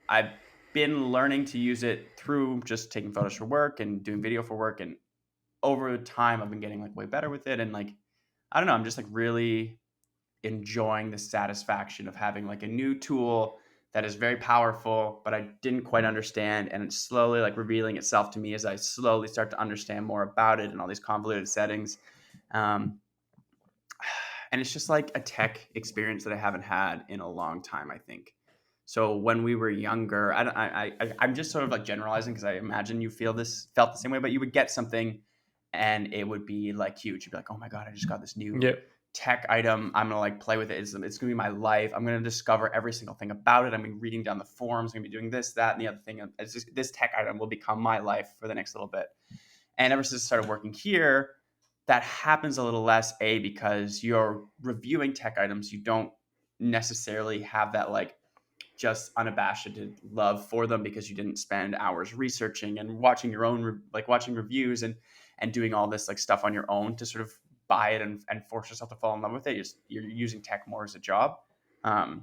I've been learning to use it through just taking photos for work and doing video for work, and over time I've been getting like way better with it, and like I don't know, I'm just like really enjoying the satisfaction of having like a new tool that is very powerful, but I didn't quite understand. And it's slowly like revealing itself to me as I slowly start to understand more about it and all these convoluted settings. And it's just like a tech experience that I haven't had in a long time, I think. So when we were younger, I'm just sort of like generalizing because I imagine you felt the same way, but you would get something and it would be like huge. You'd be like, oh my God, I just got this new tech item. I'm going to like play with it. It's going to be my life. I'm going to discover every single thing about it. I'm going to be reading down the forums. I'm going to be doing this, that, and the other thing. It's just, this tech item will become my life for the next little bit. And ever since I started working here, that happens a little less, because you're reviewing tech items. You don't necessarily have that like just unabashed love for them because you didn't spend hours researching and watching your own, like watching reviews and doing all this like stuff on your own to sort of buy it and force yourself to fall in love with it. You're using tech more as a job. And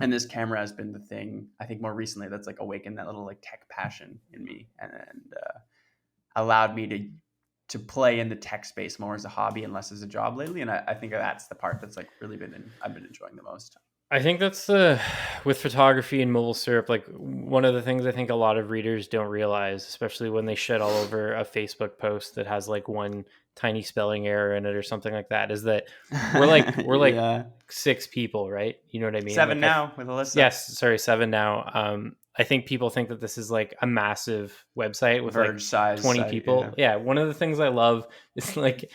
this camera has been the thing, I think more recently, that's like awakened that little like tech passion in me and allowed me to play in the tech space more as a hobby and less as a job lately. And I think that's the part that's like really I've been enjoying the most. I think that's with photography and MobileSyrup, like one of the things I think a lot of readers don't realize, especially when they shit all over a Facebook post that has like one tiny spelling error in it or something like that, is that we're like 6 people, right? You know what I mean? 7 like now with Alyssa. Yes, sorry, 7 now. I think people think that this is like a massive website with Verge like size 20 site, people. Yeah, one of the things I love is like,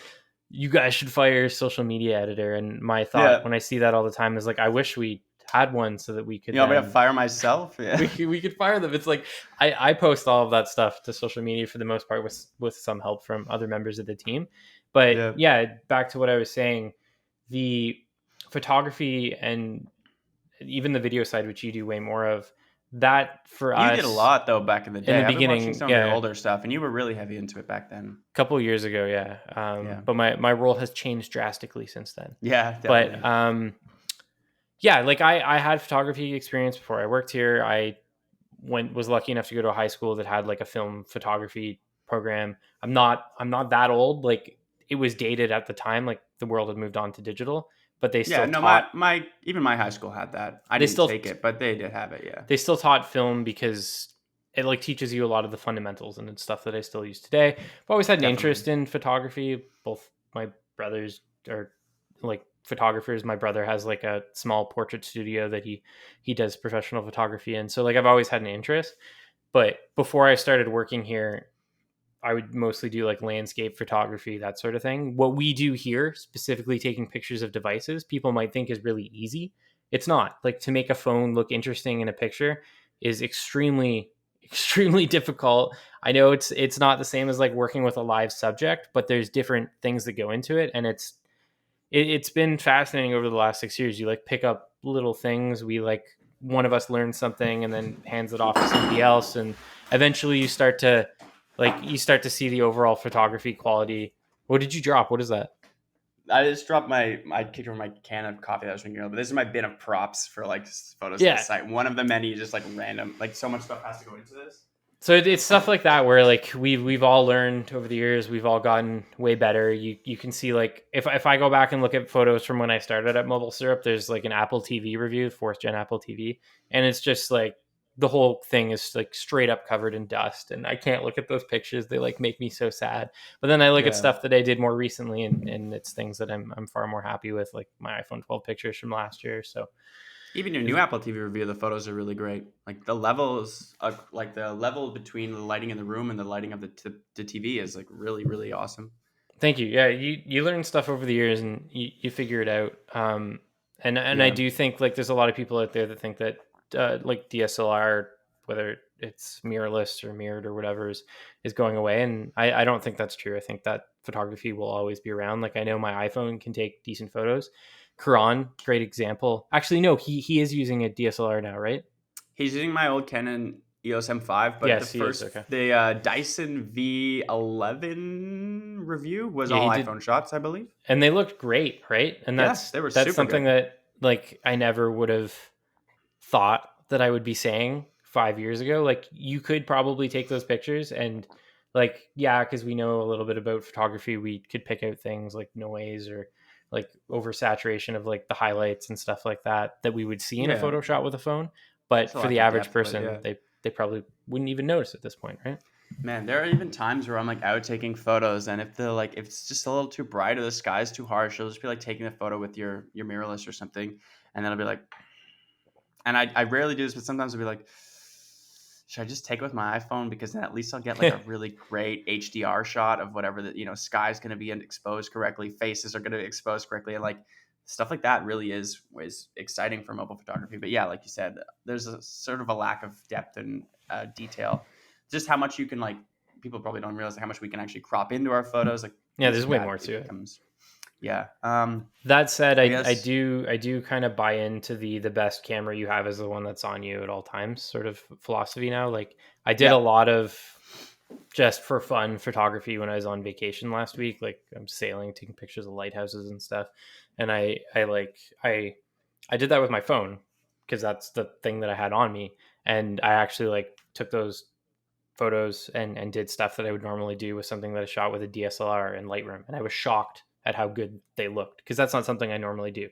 you guys should fire a social media editor. And my thought when I see that all the time is like, I wish we had one so that we could. You want me to fire myself? Yeah, we could fire them. It's like I post all of that stuff to social media for the most part with some help from other members of the team. But yeah, back to what I was saying, the photography and even the video side, which you do way more of, that for us. You did a lot though back in the day. In the beginning, watching some of your older stuff, and you were really heavy into it back then. A couple of years ago, but my role has changed drastically since then. Yeah, definitely. But yeah, like I had photography experience before I worked here. I was lucky enough to go to a high school that had like a film photography program. I'm not that old. Like it was dated at the time. Like the world had moved on to digital. But they still taught. Even my high school had that. I didn't take it, but they did have it. Yeah, they still taught film because it like teaches you a lot of the fundamentals and it's stuff that I still use today. I've always had an interest in photography. Both my brothers are like photographers. My brother has like a small portrait studio that he does professional photography in. So like I've always had an interest. But before I started working here, I would mostly do like landscape photography, that sort of thing. What we do here, specifically taking pictures of devices, people might think is really easy. It's not. Like to make a phone look interesting in a picture is extremely, extremely difficult. I know it's not the same as like working with a live subject, but there's different things that go into it. And it's been fascinating over the last 6 years. You like pick up little things. We like, one of us learns something and then hands it off to somebody else. And eventually you start to see the overall photography quality. What did you drop? What is that? I just dropped I kicked over my can of coffee that I was drinking, but this is my bin of props for like photos of the site. One of the many, just like random, like so much stuff has to go into this. So it's stuff like that where like we've all learned over the years, we've all gotten way better. You can see like if I go back and look at photos from when I started at MobileSyrup, there's like an Apple TV review, 4th gen Apple TV, and it's just like the whole thing is like straight up covered in dust, and I can't look at those pictures. They like make me so sad. But then I look at stuff that I did more recently, and it's things that I'm far more happy with, like my iPhone 12 pictures from last year. So even your new Apple TV review, the photos are really great. Like the levels, like the level between the lighting in the room and the lighting of the TV is like really, really awesome. Thank you. Yeah, you learn stuff over the years and you figure it out. And I do think like there's a lot of people out there that think that like DSLR, whether it's mirrorless or mirrored or whatever, is going away. And I don't think that's true. I think that photography will always be around. Like I know my iPhone can take decent photos. Karan, great example. Actually, no, he is using a DSLR now, right? He's using my old Canon EOS M5, but Yes, the he is, first, okay. the Dyson V11 review was all iPhone shots, I believe. And they looked great, right? And They were that's super something good. that like I never would have thought that I would be saying 5 years ago. Like you could probably take those pictures and like, yeah, because we know a little bit about photography, we could pick out things like noise or like oversaturation of like the highlights and stuff like that we would see in a photo shot with a phone. But It's a for lack the of average depth, but person, yeah. they probably wouldn't even notice at this point, right? Man, there are even times where I'm like out taking photos, and if it's just a little too bright or the sky's too harsh, you'll just be like taking a photo with your mirrorless or something, and then I'll be like, and I rarely do this, but sometimes I'll be like, should I just take it with my iPhone, because then at least I'll get like a really great HDR shot of whatever the sky's going to be exposed correctly, faces are going to be exposed correctly, and like stuff like that really is exciting for mobile photography. But yeah, like you said, there's a sort of a lack of depth and detail. Just how much you can people probably don't realize how much we can actually crop into our photos. Like Yeah, there's way more to it. Yeah. That said, I guess, do kind of buy into the best camera you have is the one that's on you at all times sort of philosophy now. Like I did a lot of just for fun photography when I was on vacation last week. Like I'm sailing, taking pictures of lighthouses and stuff. And I did that with my phone because that's the thing that I had on me. And I actually like took those photos and did stuff that I would normally do with something that I shot with a DSLR in Lightroom. And I was shocked at how good they looked because that's not something I normally do.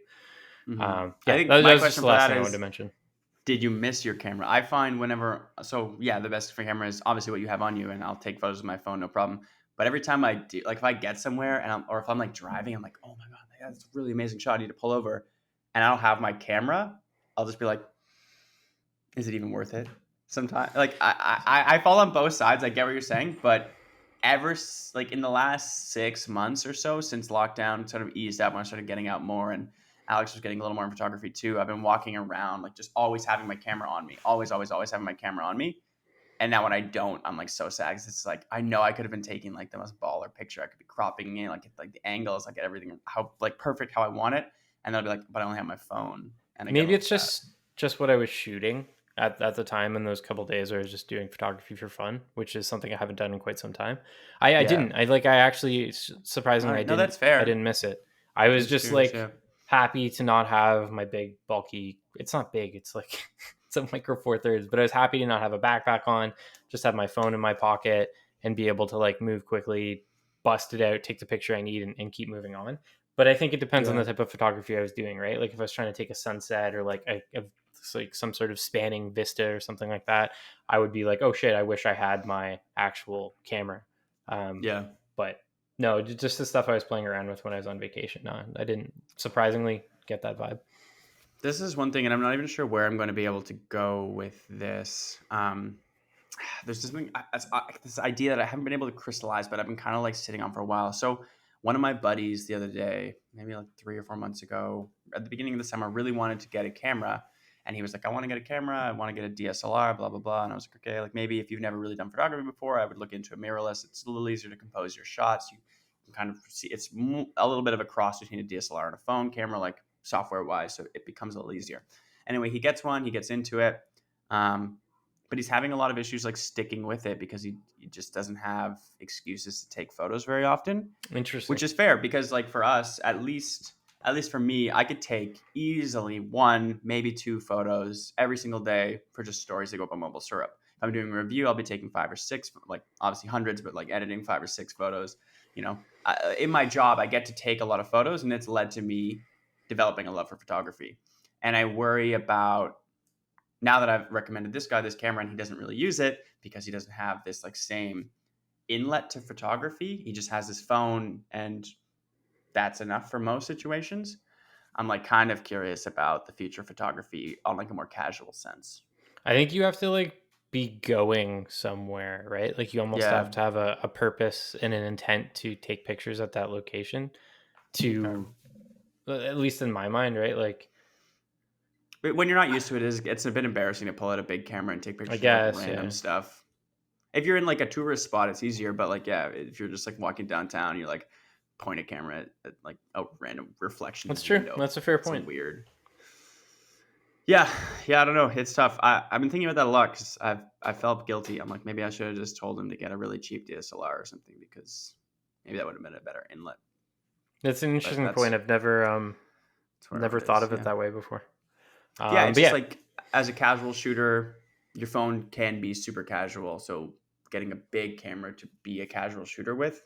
I think that was question just the last thing I is, wanted to mention. Did you miss your camera? I find the best for camera is obviously what you have on you, and I'll take photos with my phone, no problem. But every time I do, like if I get somewhere or if I'm like driving, I'm like, oh my God, that's a really amazing shot. I need to pull over, and I don't have my camera. I'll just be like, is it even worth it? Sometimes, like I fall on both sides. I get what you're saying, but in the last 6 months or so since lockdown sort of eased up, when I started getting out more and Alex was getting a little more in photography too, I've been walking around like just always having my camera on me, always having my camera on me. And now when I don't, I'm like so sad because it's like I know I could have been taking like the most baller picture. I could be cropping in like the angles, like everything how like perfect how I want it, and then I'll be like, but I only have my phone. And maybe it's just what I was shooting at the time in those couple days where I was just doing photography for fun, which is something I haven't done in quite some time. I actually surprisingly right. That's fair. I didn't miss it. I was just happy to not have my big bulky. It's not big. It's like it's a Micro Four Thirds, but I was happy to not have a backpack on. Just have my phone in my pocket and be able to like move quickly, bust it out, take the picture I need, and keep moving on. But I think it depends on the type of photography I was doing, right? Like if I was trying to take a sunset or like like some sort of spanning vista or something like that, I would be like, oh shit, I wish I had my actual camera. But no, just the stuff I was playing around with when I was on vacation. No, I didn't surprisingly get that vibe. This is one thing, and I'm not even sure where I'm going to be able to go with this. There's this idea that I haven't been able to crystallize, but I've been kind of like sitting on for a while. So one of my buddies the other day, maybe like 3 or 4 months ago, at the beginning of the summer, really wanted to get a camera. And he was like, I want to get a camera. I want to get a DSLR, blah, blah, blah. And I was like, okay, like maybe if you've never really done photography before, I would look into a mirrorless. It's a little easier to compose your shots. You can kind of see it's a little bit of a cross between a DSLR and a phone camera, like software wise. So it becomes a little easier. Anyway, he gets one, he gets into it. But he's having a lot of issues like sticking with it because he just doesn't have excuses to take photos very often. Interesting. Which is fair because like for us, at least for me, I could take easily 1, maybe 2 photos every single day for just stories that go up on MobileSyrup. If I'm doing a review, I'll be taking 5 or 6, like obviously hundreds, but like editing 5 or 6 photos. In my job, I get to take a lot of photos, and it's led to me developing a love for photography. And I worry about, now that I've recommended this guy this camera and he doesn't really use it because he doesn't have this like same inlet to photography. He just has his phone and that's enough for most situations. I'm like kind of curious about the future of photography on like a more casual sense. I think you have to like be going somewhere, right? Like you almost have to have a purpose and an intent to take pictures at that location at least in my mind, right? Like, but when you're not used to it, it's a bit embarrassing to pull out a big camera and take pictures of like random stuff. If you're in like a tourist spot, it's easier. But like, if you're just like walking downtown, you're like point a camera at like a random reflection. That's true. That's a fair point. Weird. Yeah, I don't know. It's tough. I've been thinking about that a lot because I felt guilty. I'm like, maybe I should have just told him to get a really cheap DSLR or something, because maybe that would have been a better inlet. That's an interesting point. I've never thought of it that way before. Yeah, it's just like, as a casual shooter, your phone can be super casual. So getting a big camera to be a casual shooter with,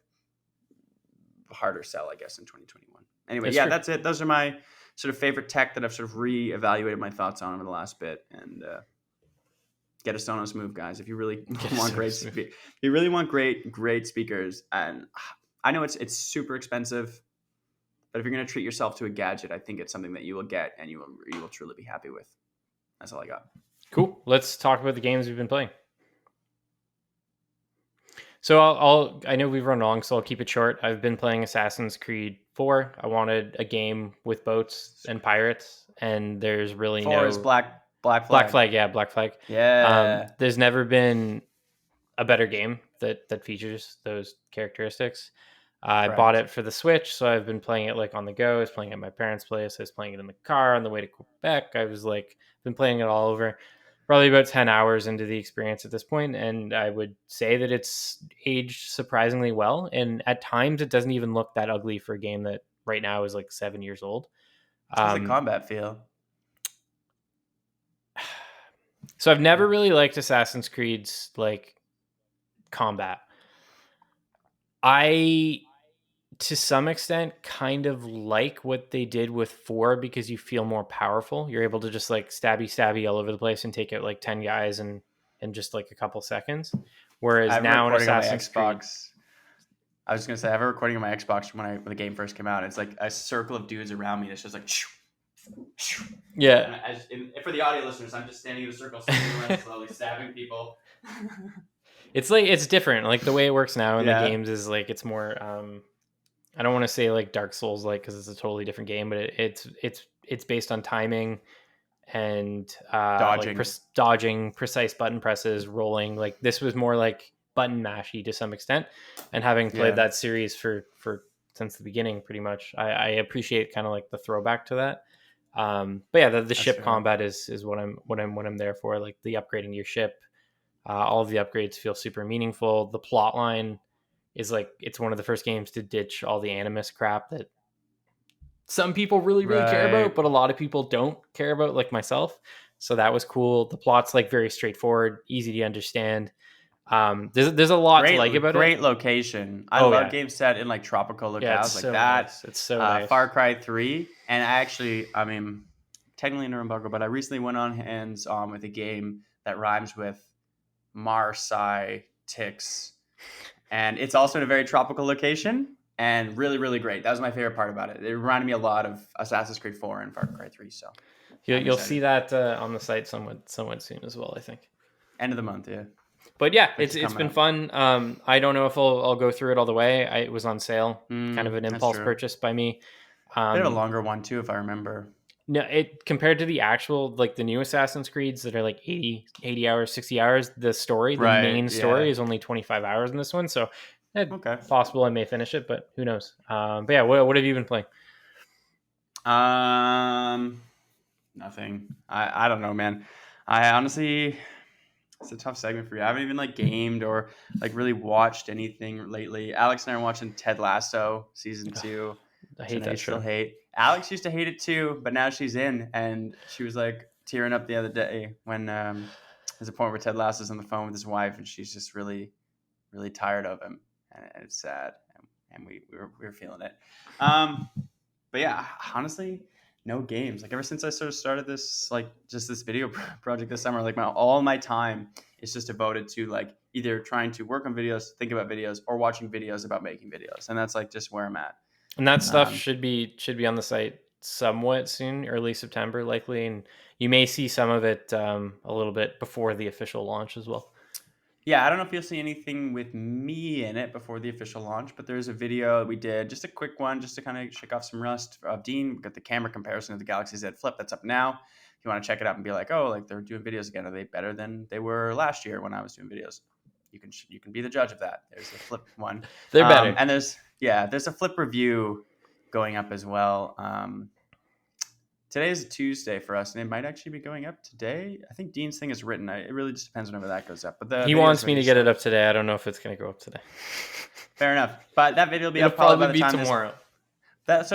harder sell, I guess, in 2021. Anyway, that's it. Those are my sort of favorite tech that I've sort of re-evaluated my thoughts on over the last bit. And get a Sonos Move, guys, if you really want great speakers. And I know it's super expensive, but if you're going to treat yourself to a gadget, I think it's something that you will get and you will truly be happy with. That's all I got. Cool. Let's talk about the games we've been playing. So I know we've run long, so I'll keep it short. I've been playing Assassin's Creed 4. I wanted a game with boats and pirates, and there's really 4 is Black Flag. Yeah, Black Flag. Yeah. There's never been a better game that features those characteristics. I bought it for the Switch, so I've been playing it like on the go. I was playing it at my parents' place. I was playing it in the car on the way to Quebec. I was like, been playing it all over. Probably about 10 hours into the experience at this point, and I would say that it's aged surprisingly well. And at times, it doesn't even look that ugly for a game that right now is like 7 years old. How's the combat feel? So I've never really liked Assassin's Creed's like combat. I, to some extent, kind of like what they did with 4 because you feel more powerful. You're able to just like stabby all over the place and take out like 10 guys in just like a couple seconds. Whereas now in Assassin's Creed, I was going to say, I have a recording on my Xbox when the game first came out. It's like a circle of dudes around me. It's just like, yeah. And for the audio listeners, I'm just standing in a circle, slowly stabbing people. It's like, it's different. Like the way it works now in the games is like, it's more, I don't want to say like Dark Souls like because it's a totally different game, but it's based on timing and dodging, dodging, precise button presses, rolling. Like this was more like button mashy to some extent. And having played that series for since the beginning, pretty much, I appreciate kind of like the throwback to that. But yeah, the ship combat is what I'm there for. Like the upgrading your ship, all of the upgrades feel super meaningful. The plot line is like, it's one of the first games to ditch all the animus crap that some people really care about, but a lot of people don't care about, like myself. So that was cool. The plot's like very straightforward, easy to understand. There's a lot to like about it. Great location. I love games set in like tropical locales like that. Nice. It's so nice. Far Cry 3. And I mean, technically under embargo, but I recently went on hands on with a game that rhymes with Marseille Tix. And it's also in a very tropical location and really, really great. That was my favorite part about it. It reminded me a lot of Assassin's Creed 4 and Far Cry 3. So you'll see that on the site somewhat soon as well, I think. End of the month, yeah. But yeah, it's been fun. I don't know if I'll go through it all the way. It was on sale, kind of an impulse purchase by me. They had a longer one too, if I remember. No, it compared to the actual, like the new Assassin's Creeds that are like 80 hours, 60 hours, the main story is only 25 hours in this one. So it's possible I may finish it, but who knows? But yeah, what have you been playing? Nothing. I don't know, man. I honestly, it's a tough segment for you. I haven't even like gamed or like really watched anything lately. Alex and I are watching Ted Lasso season 2. I hate that show. Alex used to hate it too, but now she's in, and she was like tearing up the other day when there's a point where Ted Lasso's on the phone with his wife, and she's just really, really tired of him, and it's sad, and we were feeling it. But yeah, honestly, no games. Like ever since I sort of started this, like just this video project this summer, like all my time is just devoted to like either trying to work on videos, think about videos, or watching videos about making videos, and that's like just where I'm at. And that stuff should be on the site somewhat soon, early September likely, and you may see some of it a little bit before the official launch as well. Yeah, I don't know if you'll see anything with me in it before the official launch, but there's a video we did, just a quick one, just to kind of shake off some rust of Dean. We've got the camera comparison of the Galaxy Z Flip that's up now. If you want to check it out and be like, oh, like they're doing videos again, are they better than they were last year when I was doing videos? You can be the judge of that. There's the Flip one. They're better. And there's a Flip review going up as well Today's Tuesday for us, and it might actually be going up today. I think Dean's thing is written. It really just depends whenever that goes up. But he wants me to get it up today. I don't know if it's going to go up today. Fair enough. But that video will be It'll up probably by the be time tomorrow. That's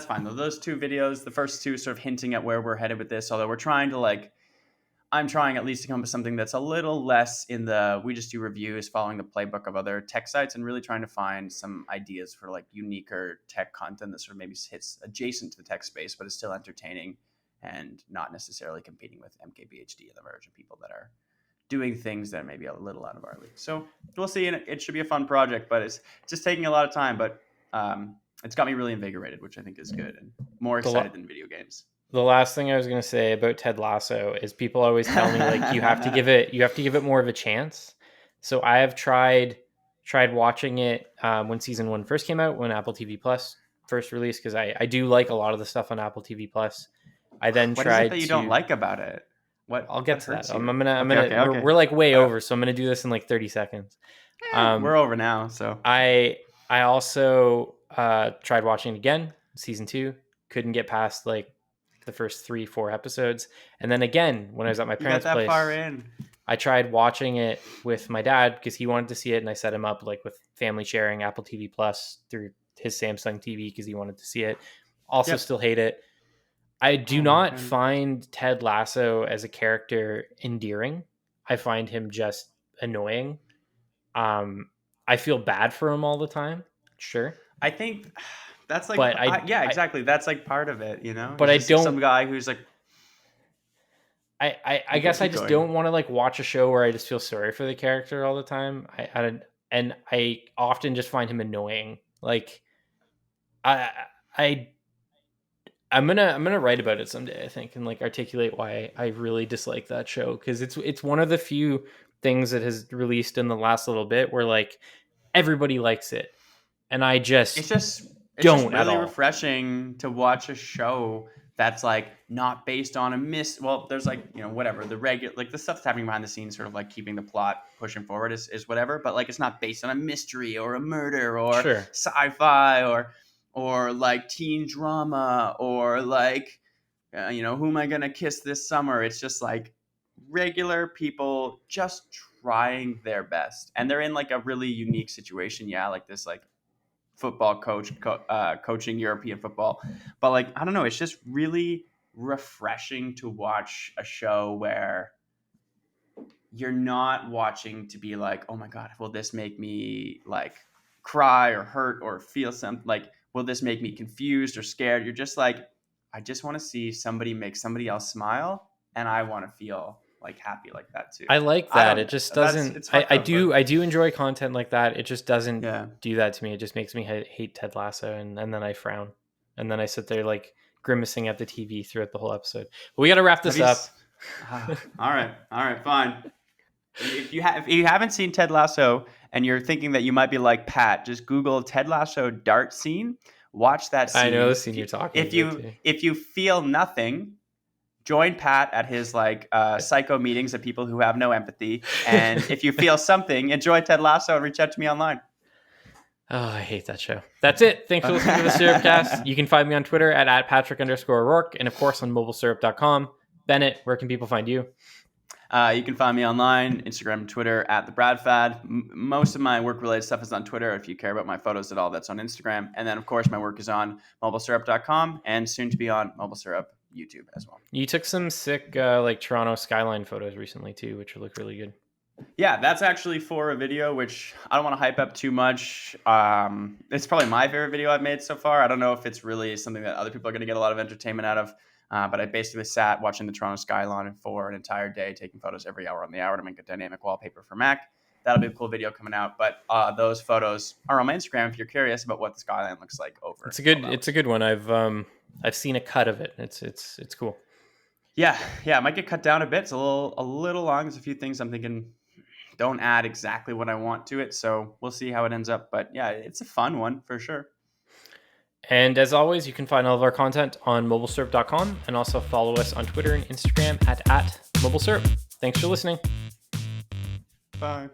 fine though. Those two videos, the first two sort of hinting at where we're headed with this, although we're trying to I'm trying at least to come up with something that's a little less in the we just do reviews following the playbook of other tech sites, and really trying to find some ideas for uniquer tech content that sort of maybe hits adjacent to the tech space, but is still entertaining and not necessarily competing with MKBHD and the Verge of people that are doing things that may be a little out of our league. So we'll see, and it should be a fun project, but it's just taking a lot of time, but it's got me really invigorated, which I think is good, and more excited than video games. The last thing I was going to say about Ted Lasso is people always tell me you have to give it more of a chance. So I have tried watching it when season 1 first came out, when Apple TV Plus first released, because I do like a lot of the stuff on Apple TV Plus. I then what tried. What is it that you don't like about it? I'll get to that. Okay. We're way over, so I'm gonna do this in 30 seconds. We're over now, so I also tried watching it again, season 2. Couldn't get past the first 3-4 episodes, and then again when I was at my parents' place, far in. I tried watching it with my dad because he wanted to see it, and I set him up with family sharing Apple TV Plus through his Samsung TV because he wanted to see it. Also, still hate it. I do not find Ted Lasso as a character endearing. I find him just annoying. I feel bad for him all the time. Sure, I think. That's exactly. That's part of it, But I don't. Some guy who's I guess I just don't want to watch a show where I just feel sorry for the character all the time. I often just find him annoying. I'm gonna write about it someday, I think, and articulate why I really dislike that show, because it's one of the few things that has released in the last little bit where everybody likes it, and I just it's just really refreshing to watch a show that's not based on there's whatever the regular the stuff that's happening behind the scenes, sort of keeping the plot pushing forward is whatever, but it's not based on a mystery or a murder or sci-fi or teen drama or who am I gonna kiss this summer. It's just regular people just trying their best, and they're in a really unique situation, this football coach coaching European football, but I don't know, it's just really refreshing to watch a show where you're not watching to be oh my god, will this make me cry or hurt or feel something, will this make me confused or scared. You're just I just want to see somebody make somebody else smile, and I want to feel happy like that too. I like that. It just doesn't. I do enjoy content like that. It just doesn't do that to me. It just makes me hate Ted Lasso, and then I frown, and then I sit there grimacing at the TV throughout the whole episode. But we got to wrap this up. All right, fine. If you haven't seen Ted Lasso and you're thinking that you might be like Pat, just Google Ted Lasso dart scene. Watch that scene. I know the scene you're talking about. If you feel nothing, join Pat at his psycho meetings of people who have no empathy. And if you feel something, enjoy Ted Lasso and reach out to me online. Oh, I hate that show. That's it. Thanks for listening to the SyrupCast. You can find me on Twitter at Patrick_O'Rourke, and of course on MobileSyrup.com. Bennett, where can people find you? You can find me online, Instagram, Twitter, at the BradFad. Most of my work-related stuff is on Twitter. If you care about my photos at all, that's on Instagram. And then, of course, my work is on MobileSyrup.com and soon to be on MobileSyrup YouTube as well. You took some sick Toronto Skyline photos recently too, which look really good. Yeah, that's actually for a video which I don't want to hype up too much. It's probably my favorite video I've made so far. I don't know if it's really something that other people are going to get a lot of entertainment out of. But I basically sat watching the Toronto Skyline for an entire day, taking photos every hour on the hour to make a dynamic wallpaper for Mac. That'll be a cool video coming out. But those photos are on my Instagram if you're curious about what the Skyline looks like over. It's a good one. I've seen a cut of it. It's cool. Yeah. It might get cut down a bit. It's a little long. There's a few things I'm thinking don't add exactly what I want to it. So we'll see how it ends up. But yeah, it's a fun one for sure. And as always, you can find all of our content on MobileSyrup.com, and also follow us on Twitter and Instagram at MobileSyrup. Thanks for listening. Bye.